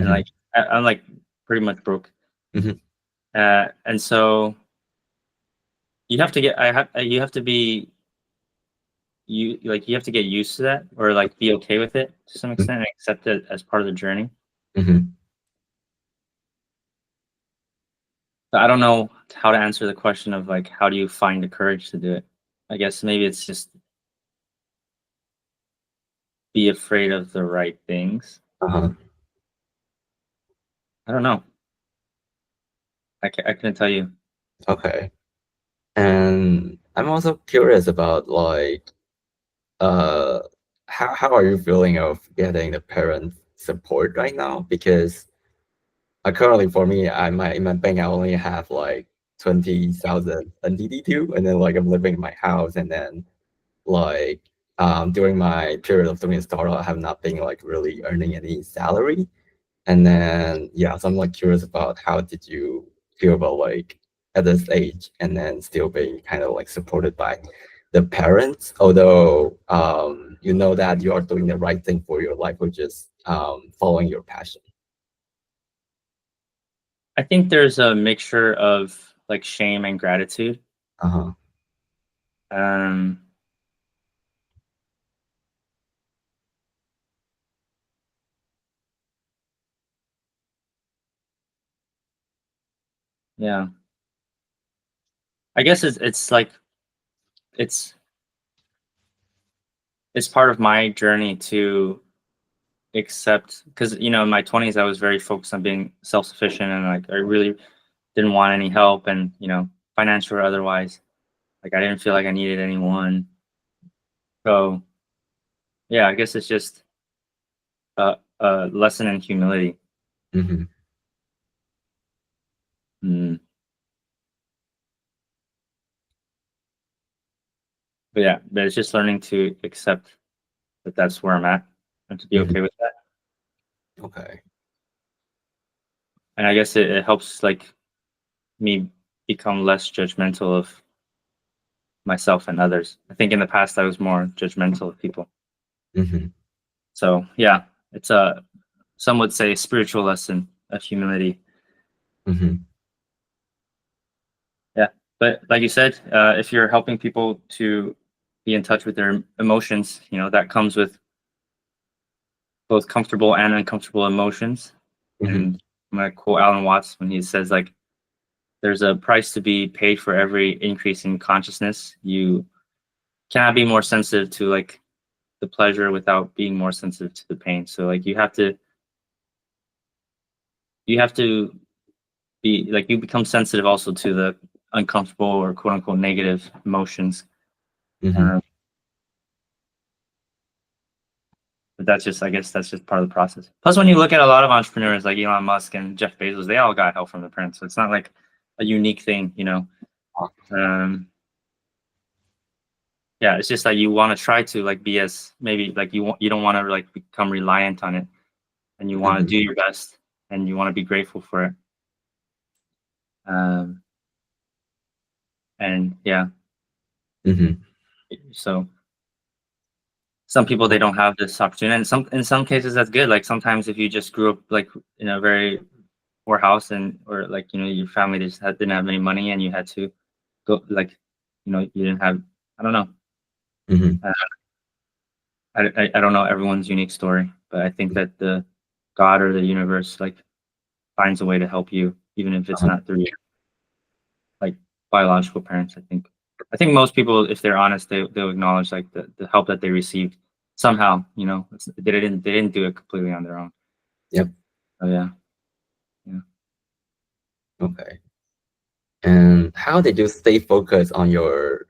Mm-hmm. like I'm like pretty much broke. Mm-hmm. And so you have to be you have to get used to that or like be okay with it to some extent and accept it as part of the journey. Mm-hmm. But I don't know how to answer the question of like how do you find the courage to do it. I guess maybe it's just be afraid of the right things. Uh-huh. I don't know. I couldn't tell you. Okay. And I'm also curious about like uh how are you feeling of getting the parent support right now? Because currently for me, in my bank I only have like 20,000 NTD too, and then like I'm living in my house, and then like during my period of doing a startup, I have not been like really earning any salary. And then yeah, so I'm like curious about how did you feel about like at this age and then still being kind of like supported by the parents, although you know that you are doing the right thing for your life, which is following your passion. I think there's a mixture of like shame and gratitude. Uh-huh. Um, yeah, I guess it's it's part of my journey to accept because in my 20s I was very focused on being self-sufficient and like I really didn't want any help and financial or otherwise. Like I didn't feel like I needed anyone. So yeah, I guess it's just a lesson in humility. Mm-hmm. Mm. But it's just learning to accept that that's where I'm at and to be Mm-hmm. okay with that. Okay. And I guess it helps like me become less judgmental of myself and others. I think in the past I was more judgmental of people. Mm-hmm. So yeah, it's a, some would say, spiritual lesson of humility. Mm-hmm. Yeah, but like you said, if you're helping people to be in touch with their emotions, that comes with both comfortable and uncomfortable emotions. Mm-hmm. And I'm gonna quote Alan Watts when he says, like, there's a price to be paid for every increase in consciousness. You cannot be more sensitive to, like, the pleasure without being more sensitive to the pain. So like you have to be like, you become sensitive also to the uncomfortable or quote unquote negative emotions. Mm-hmm. Um, but that's just, I guess that's just part of the process. Plus, when you look at a lot of entrepreneurs like Elon Musk and Jeff Bezos, they all got help from their parents. So it's not like a unique thing. Um, yeah, it's just like you want to try to, like, be as, maybe like, you don't want to, like, become reliant on it, and you want to Mm-hmm. do your best, and you want to be grateful for it. Um, and yeah, Mm-hmm. so some people, they don't have this opportunity, and in some cases that's good. Like, sometimes if you just grew up like in a very poor house, and or like, your family just didn't have any money, and you had to go, like, you didn't have, I don't know. Mm-hmm. uh, I don't know everyone's unique story, but I think that the God or the universe, like, finds a way to help you, even if it's Uh-huh. not through your, like, biological parents. I think most people, if they're honest, they'll acknowledge, like, the help that they received somehow. They didn't do it completely on their own. Yep. So yeah. Yeah. Okay. And how did you stay focused on your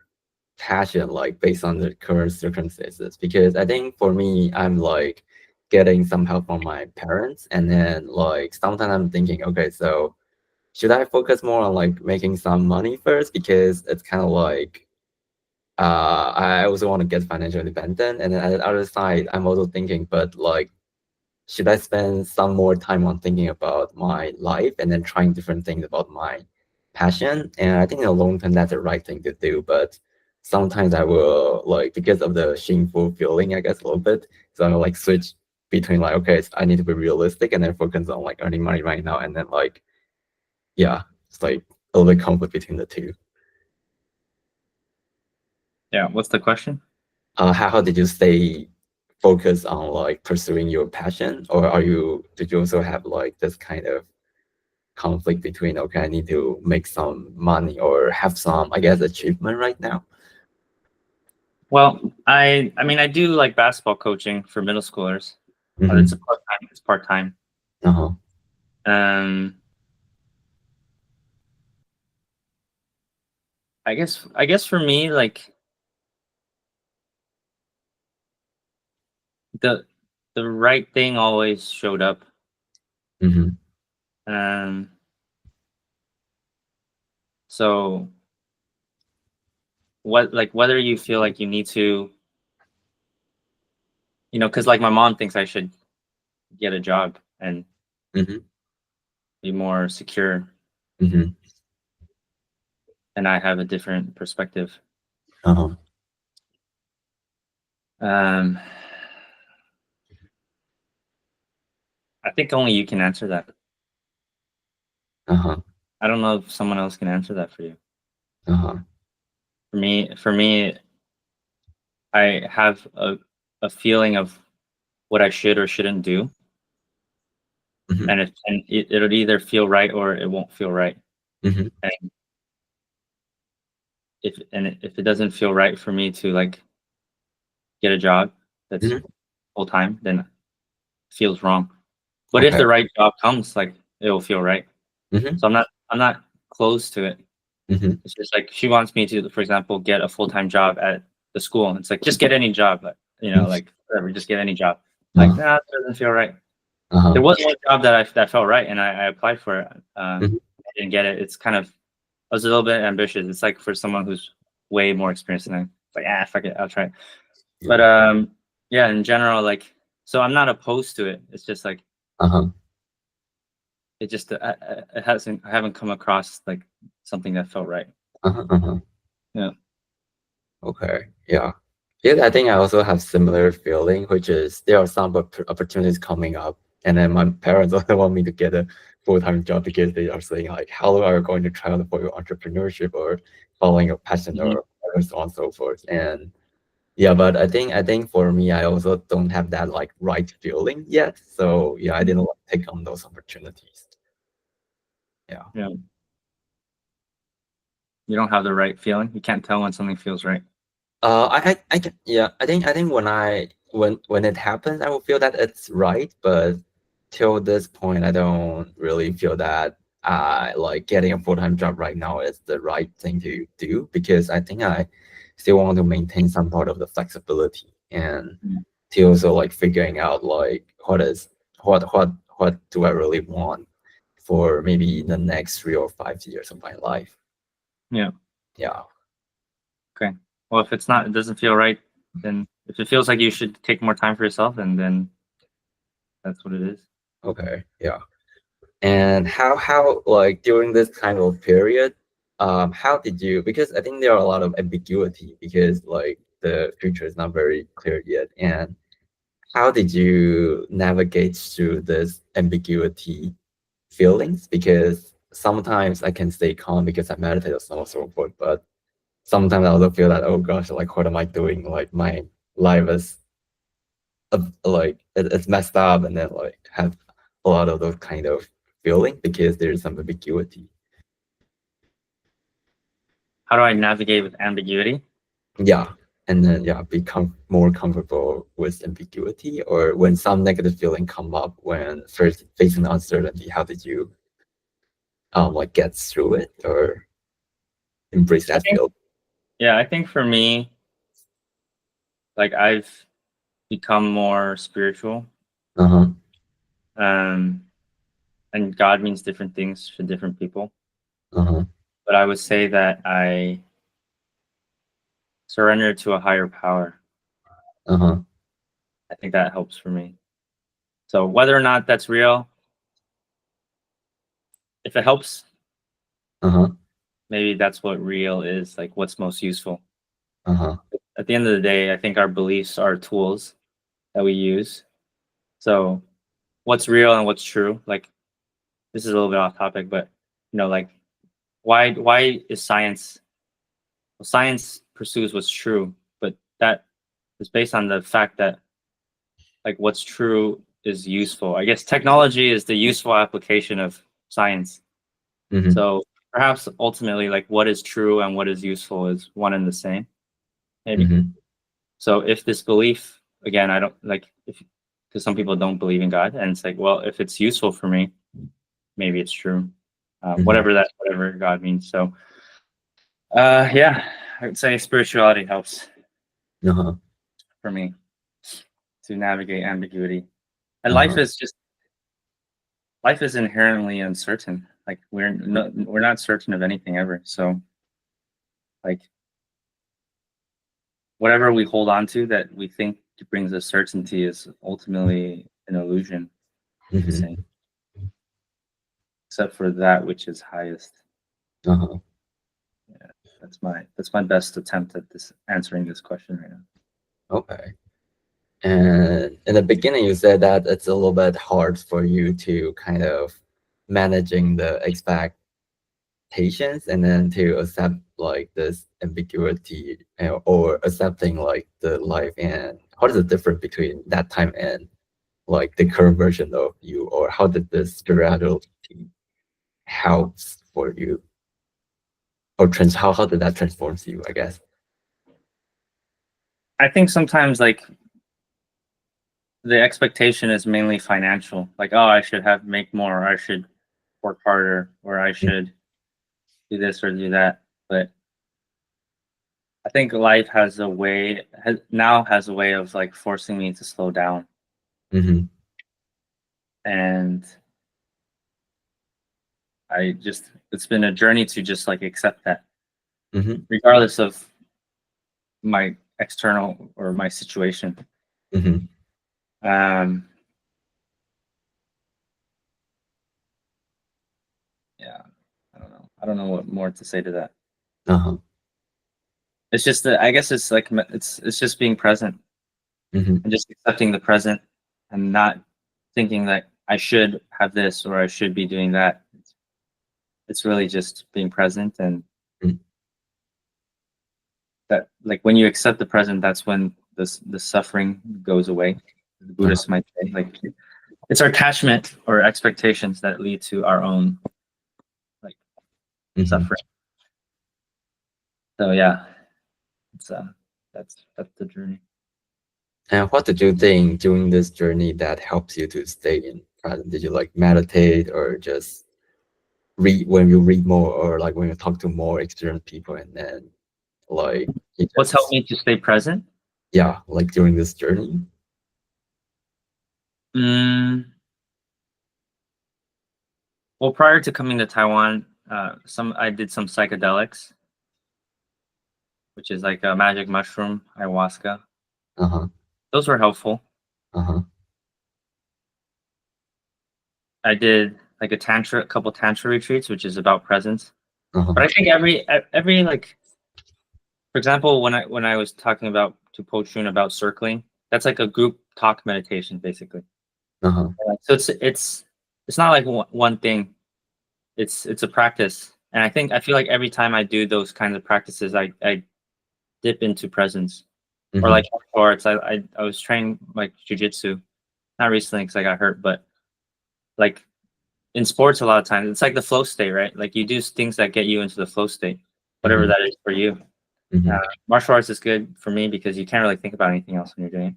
passion, like based on the current circumstances? Because I think for me, I'm like getting some help from my parents, and then like sometimes I'm thinking, okay, so should I focus more on like making some money first, because it's kind of like I also want to get financial independent, and then at the other side, I'm also thinking, but like, should I spend some more time on thinking about my life and then trying different things about my passion? And I think in the long term, that's the right thing to do. But sometimes I will, like, because of the shameful feeling, I guess, a little bit. So I will like switch between like, okay, I need to be realistic and then focus on like earning money right now. And then like, yeah, it's like a little bit conflict between the two. Yeah. What's the question? How did you stay focused on like pursuing your passion? Or did you also have like this kind of conflict between, okay, I need to make some money or have some, I guess, achievement right now? Well, I mean, I do like basketball coaching for middle schoolers. It's a Mm-hmm. part-time. It's part-time. Uh-huh. Um, I guess for me, like, the the right thing always showed up. Mm-hmm. Um, so whether you feel like you need to, because like my mom thinks I should get a job and Mm-hmm. be more secure, Mm-hmm. and I have a different perspective. Uh-huh. Um, I think only you can answer that. Uh-huh. I don't know if someone else can answer that for you. Uh-huh. For me, I have a feeling of what I should or shouldn't do, Mm-hmm. and it'll either feel right or it won't feel right. Mm-hmm. And if it doesn't feel right for me to, like, get a job that's Mm-hmm. full time, then it feels wrong. But if Okay. the right job comes, like, it will feel right. Mm-hmm. So I'm not close to it. Mm-hmm. It's just like she wants me to, for example, get a full-time job at the school. And it's like, just get any job, like whatever, just get any job. Like, Uh-huh. nah, it doesn't feel right. There Uh-huh. was one job that felt right, and I applied for it. Mm-hmm. I didn't get it. It's kind of, I was a little bit ambitious. It's like for someone who's way more experienced than I. It's like, fuck it, I'll try it. Yeah. But yeah, in general, like, so I'm not opposed to it. It's just like, Uh-huh. it just it hasn't I haven't come across like something that felt right. Uh-huh. Uh-huh. Yeah. Okay. Yeah. Yeah, I think I also have similar feeling, which is there are some opportunities coming up, and then my parents also want me to get a full-time job because they are saying like, how are you going to try out for your entrepreneurship or following your passion Mhm. or so on and so forth. And yeah, but I think for me, I also don't have that like right feeling yet. So yeah, I didn't take on those opportunities. Yeah. Yeah. You don't have the right feeling. You can't tell when something feels right. Yeah, I think when it happens, I will feel that it's right, but till this point, I don't really feel that like getting a full-time job right now is the right thing to do because I think I still want to maintain some part of the flexibility and Mm. to also like figuring out like what do I really want for maybe the next 3 or 5 years of my life. Yeah. Yeah. Okay. Well, if it doesn't feel right, then if it feels like you should take more time for yourself, and then that's what it is. Okay. Yeah. And how like during this kind of period, how did you, because I think there are a lot of ambiguity because like the future is not very clear yet. And how did you navigate through this ambiguity feelings? Because sometimes I can stay calm because I meditate or so on and so forth, but sometimes I also feel that, oh gosh, like what am I doing? Like my life is like it's messed up, and then like have a lot of those kind of feeling because there's some ambiguity. How do I navigate with ambiguity? Yeah, and then yeah, become more comfortable with ambiguity, or when some negative feeling come up when first facing uncertainty, how did you like get through it or embrace I that think, feel? yeah, I think for me, like I've become more spiritual. Uh-huh. Um, and God means different things for different people. Uh-huh. But I would say that I surrender to a higher power. Uh-huh. I think that helps for me. So whether or not that's real, if it helps, Uh-huh. maybe that's what real is, like what's most useful. Uh-huh. At the end of the day, I think our beliefs are tools that we use. So what's real and what's true, like this is a little bit off topic, but like why is science, well, science pursues what's true, but that is based on the fact that like what's true is useful. I guess technology is the useful application of science. Mm-hmm. So perhaps ultimately like what is true and what is useful is one and the same, maybe. Mm-hmm. So if this belief, again, I don't like, if because some people don't believe in God, and it's like, well, if it's useful for me, maybe it's true. Mm-hmm. Whatever God means. So yeah, I would say spirituality helps Uh-huh. for me to navigate ambiguity. And Uh-huh. life is inherently uncertain. Like we're not certain of anything ever. So like whatever we hold on to that we think brings us certainty is ultimately an illusion, I Mm-hmm. think, except for that which is highest. Uh-huh. Yeah, that's my best attempt at this answering this question right now. Okay. And in the beginning, you said that it's a little bit hard for you to kind of managing the expectations and then to accept like this ambiguity or accepting like the life. And what is the difference between that time and like the current version of you, or how did this spirituality helps for you, or how did that transforms you, I guess? I think sometimes like the expectation is mainly financial. Like, oh, I should make more, or I should work harder, or I should do this or do that. But I think life has a way of like forcing me to slow down. Mm-hmm. And it's been a journey to just like accept that, Mm-hmm. regardless of my external or my situation. Mm-hmm. Um, yeah, I don't know. I don't know what more to say to that. Uh-huh. It's just that I guess it's like it's just being present Mm-hmm. and just accepting the present and not thinking that I should have this or I should be doing that. It's really just being present, and Mm. that, like, when you accept the present, that's when the suffering goes away. The Buddhists might say, like, it's our attachment or expectations that lead to our own, like, Mhm. suffering. So yeah, it's that's the journey. And what did you think during this journey that helps you to stay in present? Did you like meditate or just read when you read more, or like when you talk to more experienced people, and then like you What's helped just, me to stay present? yeah, like during this journey? Well, prior to coming to Taiwan, I did some psychedelics, which is like a magic mushroom, ayahuasca. Uh-huh. Those were helpful. Uh-huh. I did like a couple tantra retreats, which is about presence. Uh-huh. But I think every like, for example, when I was talking about to Po Chun about circling, that's like a group talk meditation, basically. Uh-huh. So it's not like one thing. It's a practice, and I feel like every time I do those kinds of practices, I dip into presence. Or Mhm. like martial arts, I was training like jujitsu, not recently because I got hurt, but like in sports, a lot of times it's like the flow state, right? Like you do things that get you into the flow state, whatever Mhm. that is for you. Mhm. Martial arts is good for me because you can't really think about anything else when you're doing it.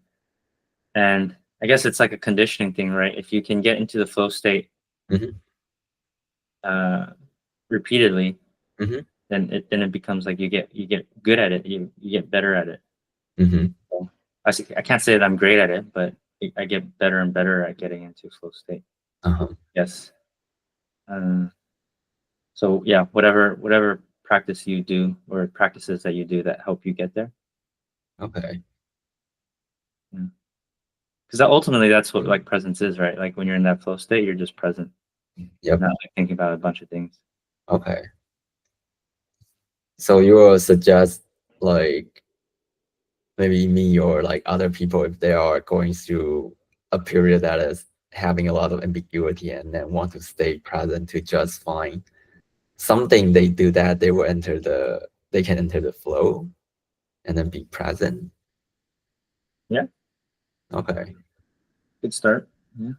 And I guess it's like a conditioning thing, right? If you can get into the flow state Mhm. uh, repeatedly, Mhm. then it becomes like you get good at it. You get better at it. Mhm. So I can't say that I'm great at it, but I get better and better at getting into flow state. Uh-huh. Yes. So yeah, whatever practice you do or practices that you do that help you get there. Okay. Because ultimately that's what like presence is, right? Like when you're in that flow state, you're just present, Yep. not like thinking about a bunch of things. Okay. So you will suggest like maybe me or like other people, if they are going through a period that is having a lot of ambiguity and then want to stay present, to just find something they do that they can enter the flow and then be present. Yeah, Okay. good start. Yeah.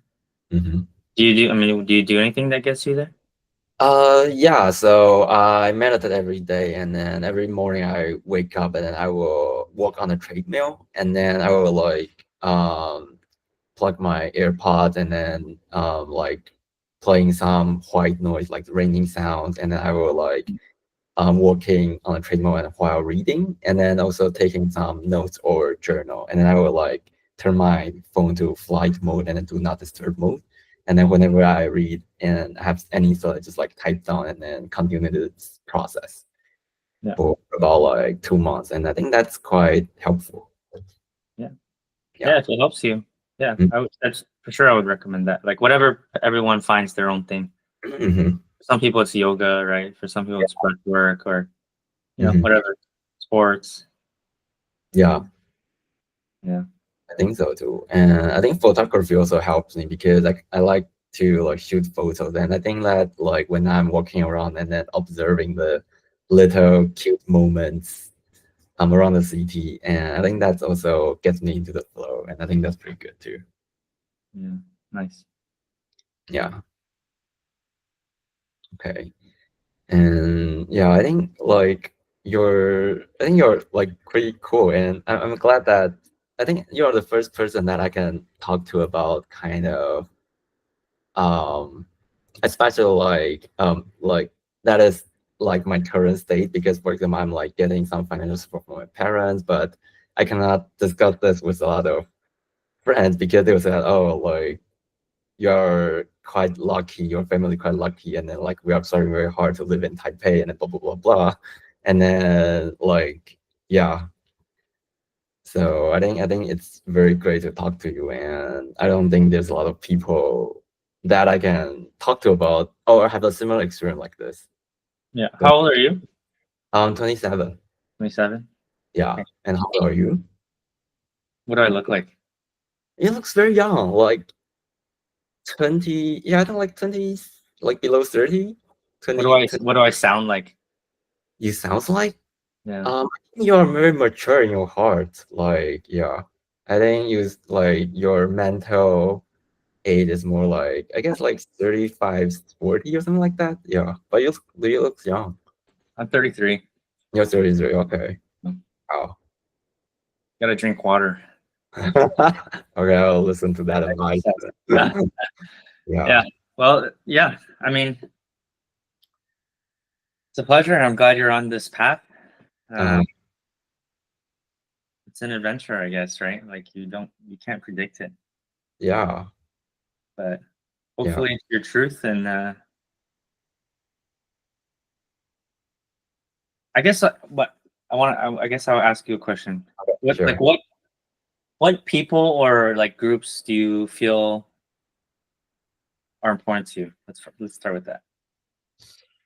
Mm-hmm. Do you do anything that gets you there? Yeah, so I meditate every day, and then every morning I wake up and then I will walk on the treadmill, and then I will like plug my AirPods, and then like playing some white noise like raining sounds, and then I will like walking on a treadmill and while reading, and then also taking some notes or journal, and then I will like turn my phone to flight mode and then do not disturb mode. And then whenever I read and have any thought, I just like type down and then continue this process Yeah. for about like 2 months. And I think that's quite helpful. Yeah. Yeah. Yeah, if it helps you. Yeah, that's for sure. I would recommend that. Like whatever, everyone finds their own thing. Mm-hmm. For some people it's yoga, right? For some people it's breath work, or Mm-hmm. whatever, sports. Yeah. Yeah. I think so too. And I think photography also helps me because like I like to like shoot photos, and I think that like when I'm walking around and then observing the little cute moments around the city, and I think that's also gets me into the flow, and I think that's pretty good too. Yeah. Nice. Yeah. Okay. And yeah, I think you're like pretty cool, and I'm glad that I think you're the first person that I can talk to about kind of um especially like that is like my current state, because for example I'm like getting some financial support from my parents, but I cannot discuss this with a lot of friends because they will say, oh, like you're quite lucky, your family quite lucky, and then like we are starting very hard to live in Taipei, and then blah blah blah blah, and then like yeah. So I think it's very great to talk to you, and I don't think there's a lot of people that I can talk to about or have a similar experience like this. Yeah. So How old are you? I'm 27. 27. Yeah. Okay. And how old are you? What do I look like? It looks very young, like 20. Yeah, I think like 20, like below 30. 20, 20. What do I sound like? You sounds like Yeah. I think you're very mature in your heart. Like, yeah. I think you like your mental age is more like I guess like 35, 40 or something like that. Yeah. But you look young. I'm 33. You're 33, okay. Mm. Wow. Gotta drink water. Okay, I'll listen to that advice. Yeah. Yeah. Yeah. Well, yeah. I mean, it's a pleasure, and I'm glad you're on this path. Um, It's an adventure, I guess, right? Like you can't predict it, yeah. but Yeah. hopefully it's your truth. And I guess I guess I'll ask you a question. What Sure. like what people or like groups do you feel are important to you? Let's start with that.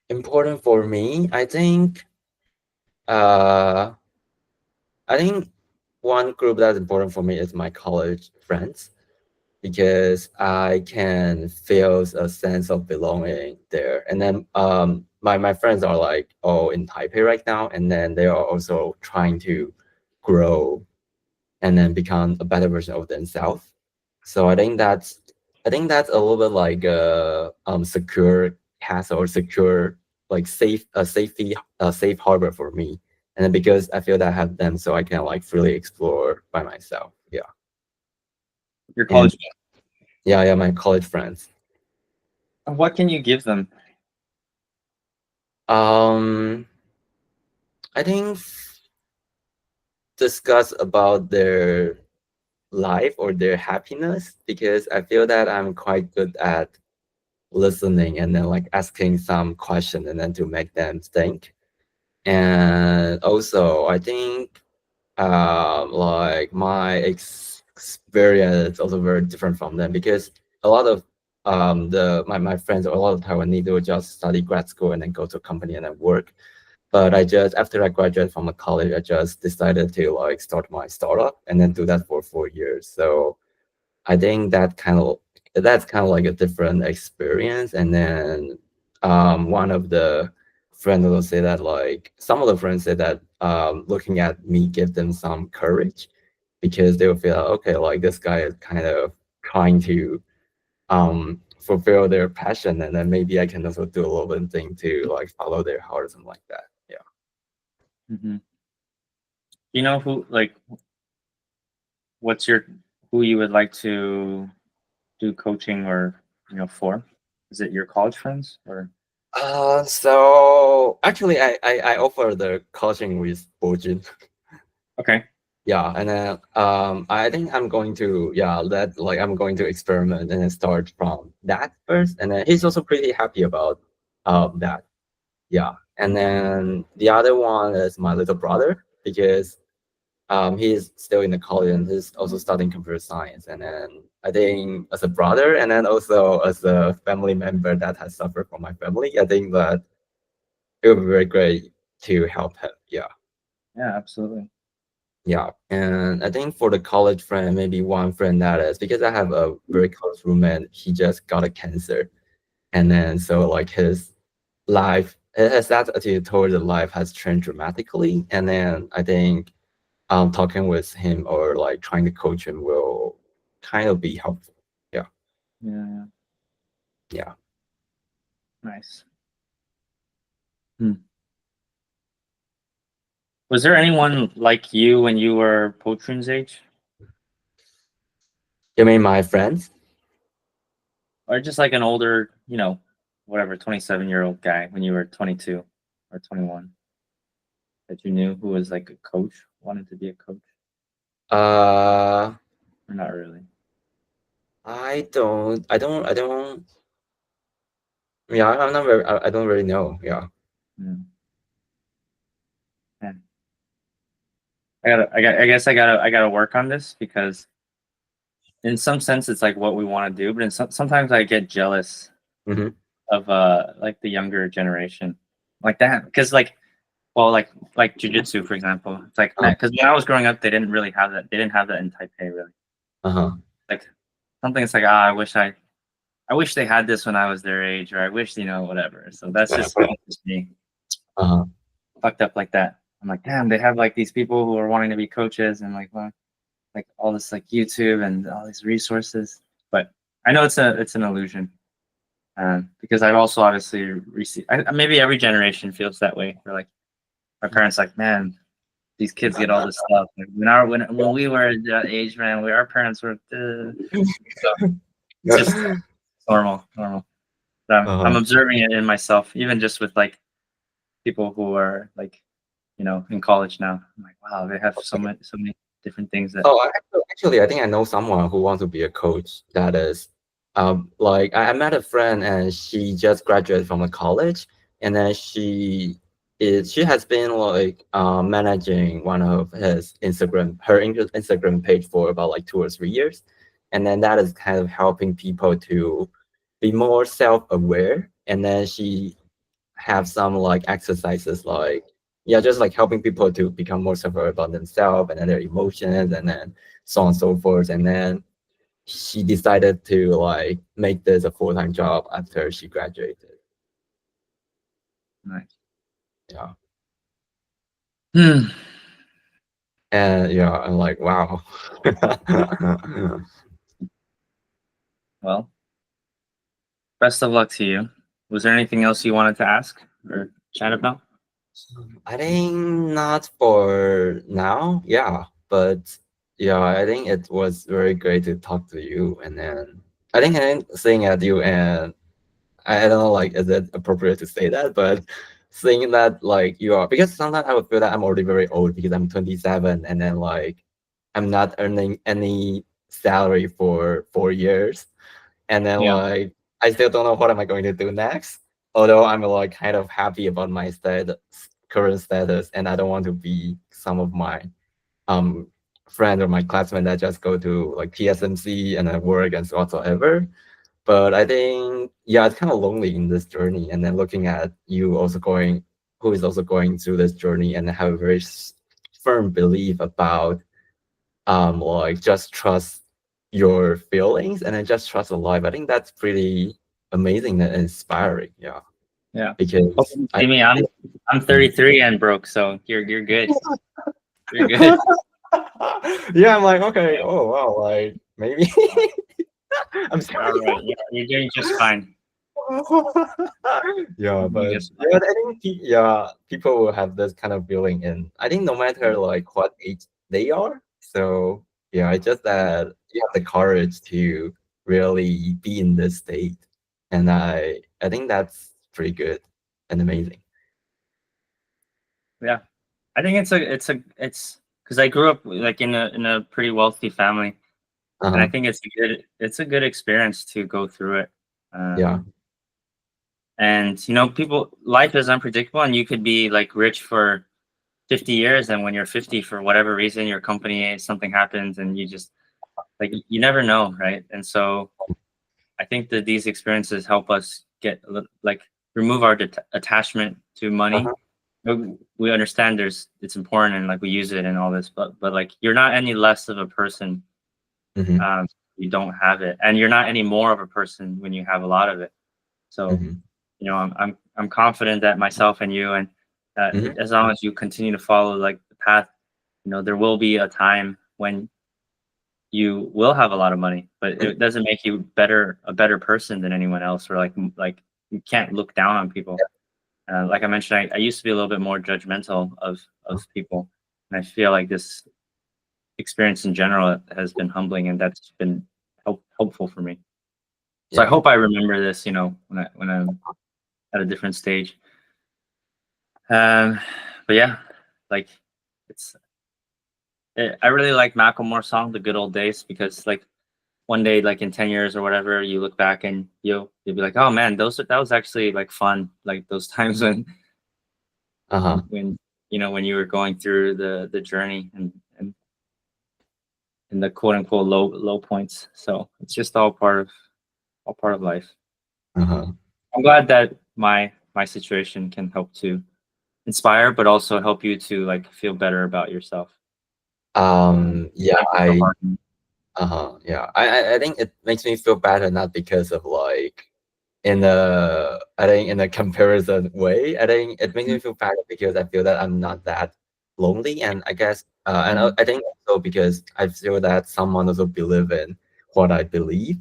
Important for me, uh I think one group that's important for me is my college friends because I can feel a sense of belonging there. And then my friends are like all in Taipei right now, and then they are also trying to grow and then become a better version of themselves. So I think that's a little bit like a secure castle or secure like safe harbor for me. And then because I feel that I have them, so I can like freely explore by myself. Yeah. Your And college. yeah, my college friends. What can you give them? I think discuss about their life or their happiness because I feel that I'm quite good at listening and then like asking some question and then to make them think. And also I think like my experience is also very different from them because a lot of my friends or a lot of Taiwanese they will just study grad school and then go to a company and then work. But I just after I graduated from a college, I just decided to like start my startup and then do that for 4 years. So I think that's kind of like a different experience. And then one of the friends will say that like some of the friends say that looking at me give them some courage because they will feel okay, like this guy is kind of trying to fulfill their passion, and then maybe I can also do a little bit of thing to like follow their heart or something like that. Yeah. Mm-hmm. You know what's your who you would like to do coaching or for? Is it your college friends or? So actually, I offer the coaching with Bojin. Okay. Yeah, and then I think I'm going to I'm going to experiment and then start from that first, and then he's also pretty happy about that. Yeah, and then the other one is my little brother because he's still in the college and he's also studying computer science. And then I think as a brother and then also as a family member that has suffered from my family, I think that it would be very great to help him. Yeah. Yeah, absolutely. Yeah. And I think for the college friend, maybe one friend that is because I have a very close roommate, he just got a cancer. And then so like his attitude towards the life has changed dramatically. And then I think talking with him or like trying to coach him will kind of be helpful. Yeah. Yeah. Yeah. Nice. Was there anyone like you when you were Pochun's age? You mean my friends? Or just like an older, whatever, 27-year-old guy when you were 22 or 21 that you knew who was like a coach, wanted to be a coach? Uh, Or not really? I don't, yeah, I'm not very, I don't really know. Yeah. Yeah. Yeah. I guess I gotta work on this because in some sense it's like what we want to do, but sometimes I get jealous Hmm. of like the younger generation like that because like well, like jujitsu, for example. It's like, man, because when I was growing up, they didn't really have that. They didn't have that in Taipei, really. Uh-huh. Like something. It's like, I wish they had this when I was their age, or I wish, whatever. So that's just me. Uh-huh. Fucked up like that. I'm like, damn, they have like these people who are wanting to be coaches and like, well, like all this like YouTube and all these resources. But I know it's an illusion, because I've also obviously received. Maybe every generation feels that way. We're like, my parents like, man, these kids get all this stuff. Like when we were that age, man, our parents were. So it's just normal. But I'm observing it in myself, even just with like people who are like, in college now. I'm like, wow, they have so many different things that. Oh, actually, I think I know someone who wants to be a coach. That is, like I met a friend and she just graduated from a college, and then she has been like managing one of her Instagram page for about like 2 or 3 years, and then that is kind of helping people to be more self-aware, and then she have some like exercises like just like helping people to become more self-aware about themselves and then their emotions and then so on and so forth. And then she decided to like make this a full-time job after she graduated. Nice. Yeah. Hmm. And yeah, I'm like, wow. Well, best of luck to you. Was there anything else you wanted to ask or chat about? I think not for now. Yeah, but yeah, I think it was very great to talk to you. And then I think seeing at you, and I don't know, like, is it appropriate to say that? But seeing that, like, you are, because sometimes I would feel that I'm already very old because I'm 27, and then like I'm not earning any salary for 4 years, and then Yeah. like I still don't know what am I going to do next. Although I'm like kind of happy about my current status, and I don't want to be some of my um friend or my classmate that just go to like TSMC and then work and so whatsoever. But I think it's kind of lonely in this journey, and then looking at you also who is also going through this journey and have a very firm belief about like just trust your feelings and then just trust the life. I think that's pretty amazing and inspiring. Yeah. Yeah. Because See me, I'm 33 and broke, so you're good. You're good. Yeah, I'm like, okay, oh wow, like maybe I'm All right, you're doing just fine. Yeah, but I think people will have this kind of feeling, and I think no matter like what age they are. So yeah, it's just that you have the courage to really be in this state, and I think that's pretty good and amazing. Yeah, I think it's because I grew up like in a pretty wealthy family, and I think it's a good experience to go through it. Yeah. And life is unpredictable, and you could be like rich for 50 years, and when you're 50, for whatever reason, your company something happens, and you just like you never know, right? And so I think that these experiences help us get like remove our attachment to money. We understand it's important, and like we use it and all this, but like you're not any less of a person. You don't have it, and you're not any more of a person when you have a lot of it. So I'm confident that myself and you, and as long as you continue to follow like the path, there will be a time when you will have a lot of money, but it doesn't make you a better person than anyone else, or like you can't look down on people. Like I mentioned, I used to be a little bit more judgmental of people, and I feel like this experience in general has been humbling, and that's been helpful for me. So I hope I remember this, when I'm at a different stage. But yeah, like I really like Macklemore's song, "The Good Old Days," because like one day, like in 10 years or whatever, you look back and you'll be like, oh man, that was actually like fun. Like those times when when you were going through the journey and the quote unquote low points. So it's just all part of life. I'm glad that my situation can help to inspire, but also help you to like feel better about yourself? Yeah, So hard. yeah. I think it makes me feel better, not because of like in a I think in a comparison way. I think it makes me feel better because I feel that I'm not that lonely, and I guess I think also because I feel that someone also believe in what I believe,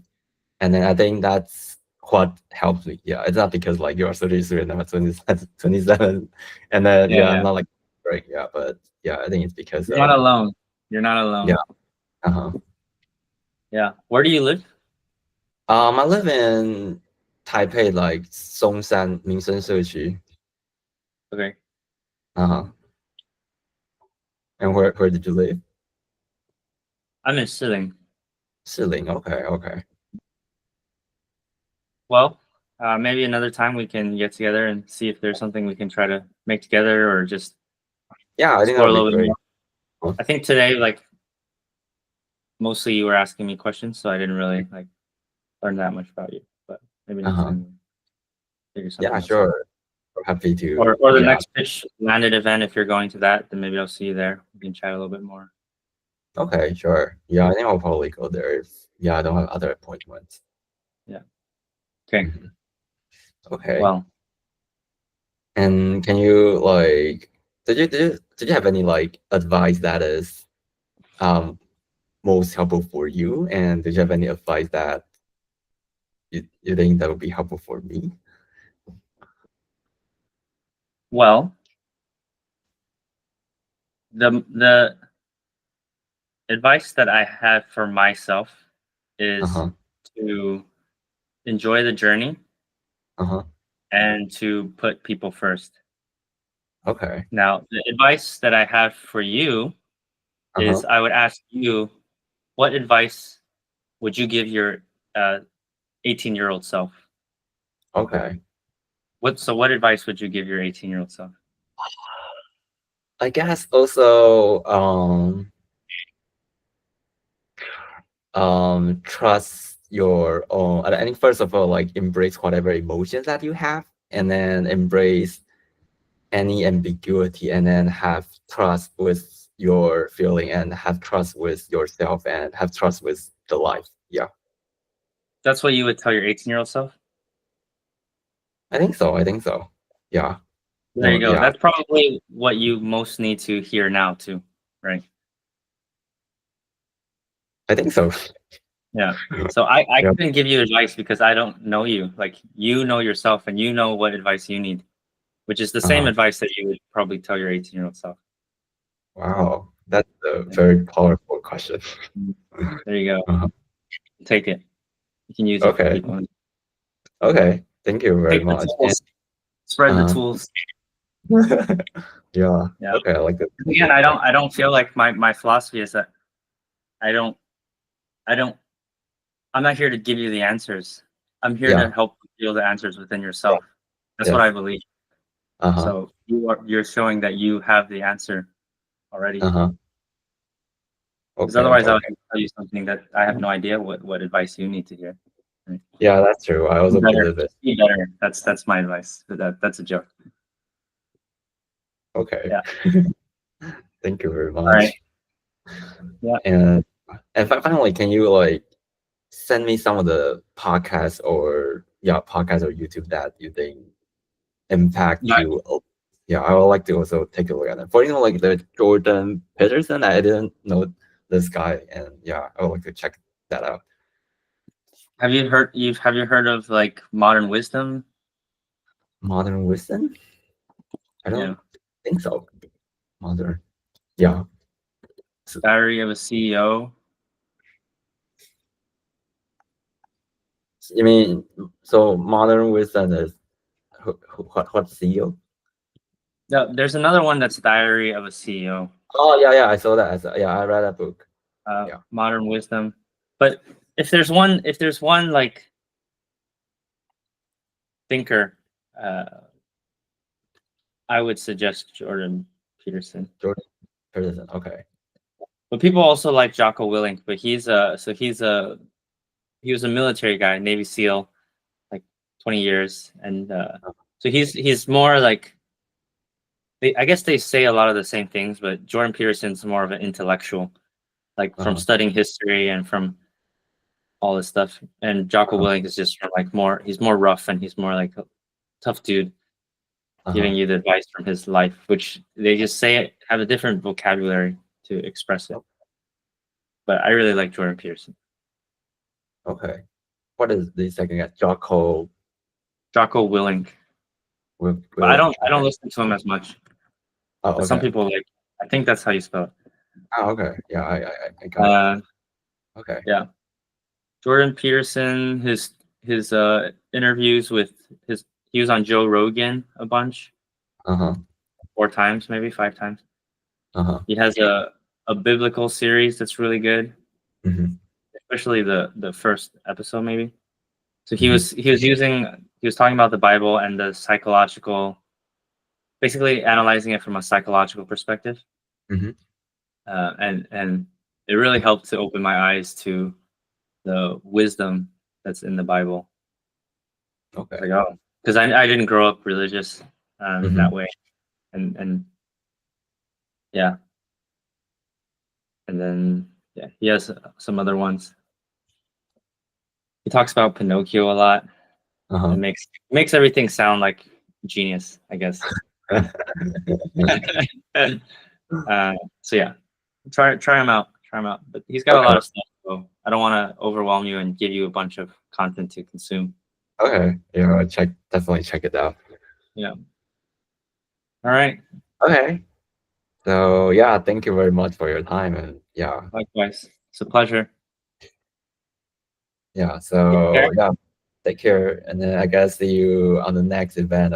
and then I think that's what helps me. Yeah, it's not because like you're 33 and I'm 27, and then Yeah, I'm yeah. not like right. Yeah, but yeah, I think it's because You're not of alone. You're not alone. yeah. Uh-huh. Yeah. Where do you live? I live in Taipei, like Songshan 民生社区. Okay. Uh-huh. And where did you live? I'm in Siling. Siling. Okay, okay. Well, maybe another time we can get together and see if there's something we can try to make together or just Yeah, I think explore that'll a be little bit great. more. I think today, like, mostly you were asking me questions, so I didn't really like learn that much about you. But maybe next Uh-huh. time we'll figure something Yeah, else out. sure. We're happy to. Or the Yeah. next pitch landed event, if you're going to that, then maybe I'll see you there. We can chat a little bit more. Okay, sure. Yeah, I think I'll probably go there if I don't have other appointments. Yeah. Okay. Mhm. Okay. Well, And can you like did you have any like advice that is most helpful for you? And did you have any advice that you think that would be helpful for me? well, the advice that I have for myself is Uh-huh. to enjoy the journey Uh-huh. and to put people first. Okay. Now, the advice that I have for you Uh-huh. is I would ask you, what advice would you give your 18-year-old self? Okay. What advice would you give your 18-year-old self? I guess also trust your own. I think first of all, like embrace whatever emotions that you have, and then embrace any ambiguity, and then have trust with your feeling, and have trust with yourself, and have trust with the life. Yeah, That's what you would tell your 18-year-old self? I think so. I think so. Yeah. There you No. go. Yeah. That's probably what you most need to hear now too, right? I think so. Yeah. So I Yeah. couldn't give you advice because I don't know you. Like you know yourself and you know what advice you need, which is the same Uh-huh. advice that you would probably tell your 18-year-old self. Wow, that's a Yeah. very powerful question. There you go. Uh-huh. Take it. You can use it for Okay. people. Okay. Thank you very Take the much. And tools. Spread the uh tools. yeah. Yeah. Okay. I like that. Again, I don't feel like my philosophy is that I don't I don't I'm not here to give you the answers. I'm here to Yeah. help you feel the answers within yourself. That's what Yes. I believe. Uh-huh. So you're showing that you have the answer already. Uh-huh. Because Okay. otherwise I would Okay. tell you something that I have no idea what advice you need to hear. Right? Yeah, that's true. I Be also better. believe it. Just be better. That's my advice. But that's a joke. Okay. Yeah. Thank you very All right. much. Yeah. And finally, can you like send me some of the podcasts or YouTube that you think impact Yeah. you? Yeah, I would like to also take a look at it. For example, like the Jordan Peterson, I didn't know this guy, and yeah, I would like to check that out. Have you heard of like modern wisdom? Modern wisdom? I Yeah. don't think so. Modern, yeah. Diary of a CEO. You mean so modern wisdom is what CEO? No, there's another one that's Diary of a CEO. Oh yeah, I saw that. Yeah, I read that book. Yeah. Modern wisdom. But if there's one like thinker, uh, I would suggest Jordan Peterson. Jordan Peterson. Okay. But people also like Jocko Willink, but he was a military guy, Navy SEAL, like 20 years, and so he's more like I guess they say a lot of the same things, but Jordan Peterson's more of an intellectual, like from Uh-huh. studying history and from all this stuff. And Jocko Uh-huh. Willink is just from like he's more rough and he's more like a tough dude giving Uh-huh. you the advice from his life, which they just say it, have a different vocabulary to express it. But I really like Jordan Peterson. Okay. What is the second guy? Jocko Jocko Willink. with But I Willis. don't listen to him as much. Oh, But some okay. people like I think that's how you spell it. Oh, okay. Yeah, I got it. Okay. Yeah. Jordan Peterson, his interviews with he was on Joe Rogan a bunch, Uh-huh. 4 times, maybe 5 times. Uh-huh. He has a biblical series that's really good, Mm-hmm. especially the first episode maybe. So Mm-hmm. he was talking about the Bible and the psychological, basically analyzing it from a psychological perspective. Mm-hmm. And it really helped to open my eyes to the wisdom that's in the Bible. Okay. Like, oh, because I didn't grow up religious Mhm. that way, and yeah, and then yeah, he has some other ones. He talks about Pinocchio a lot. Uh-huh. It makes everything sound like genius, I guess. So yeah, try him out. Try him out. But he's got a lot of stuff, so I don't want to overwhelm you and give you a bunch of content to consume. Okay. Yeah, I'll definitely check it out. Yeah. All right. Okay. So yeah, thank you very much for your time, and yeah. Likewise. It's a pleasure. Yeah. So Take care. yeah, take care, and then I guess see you on the next event.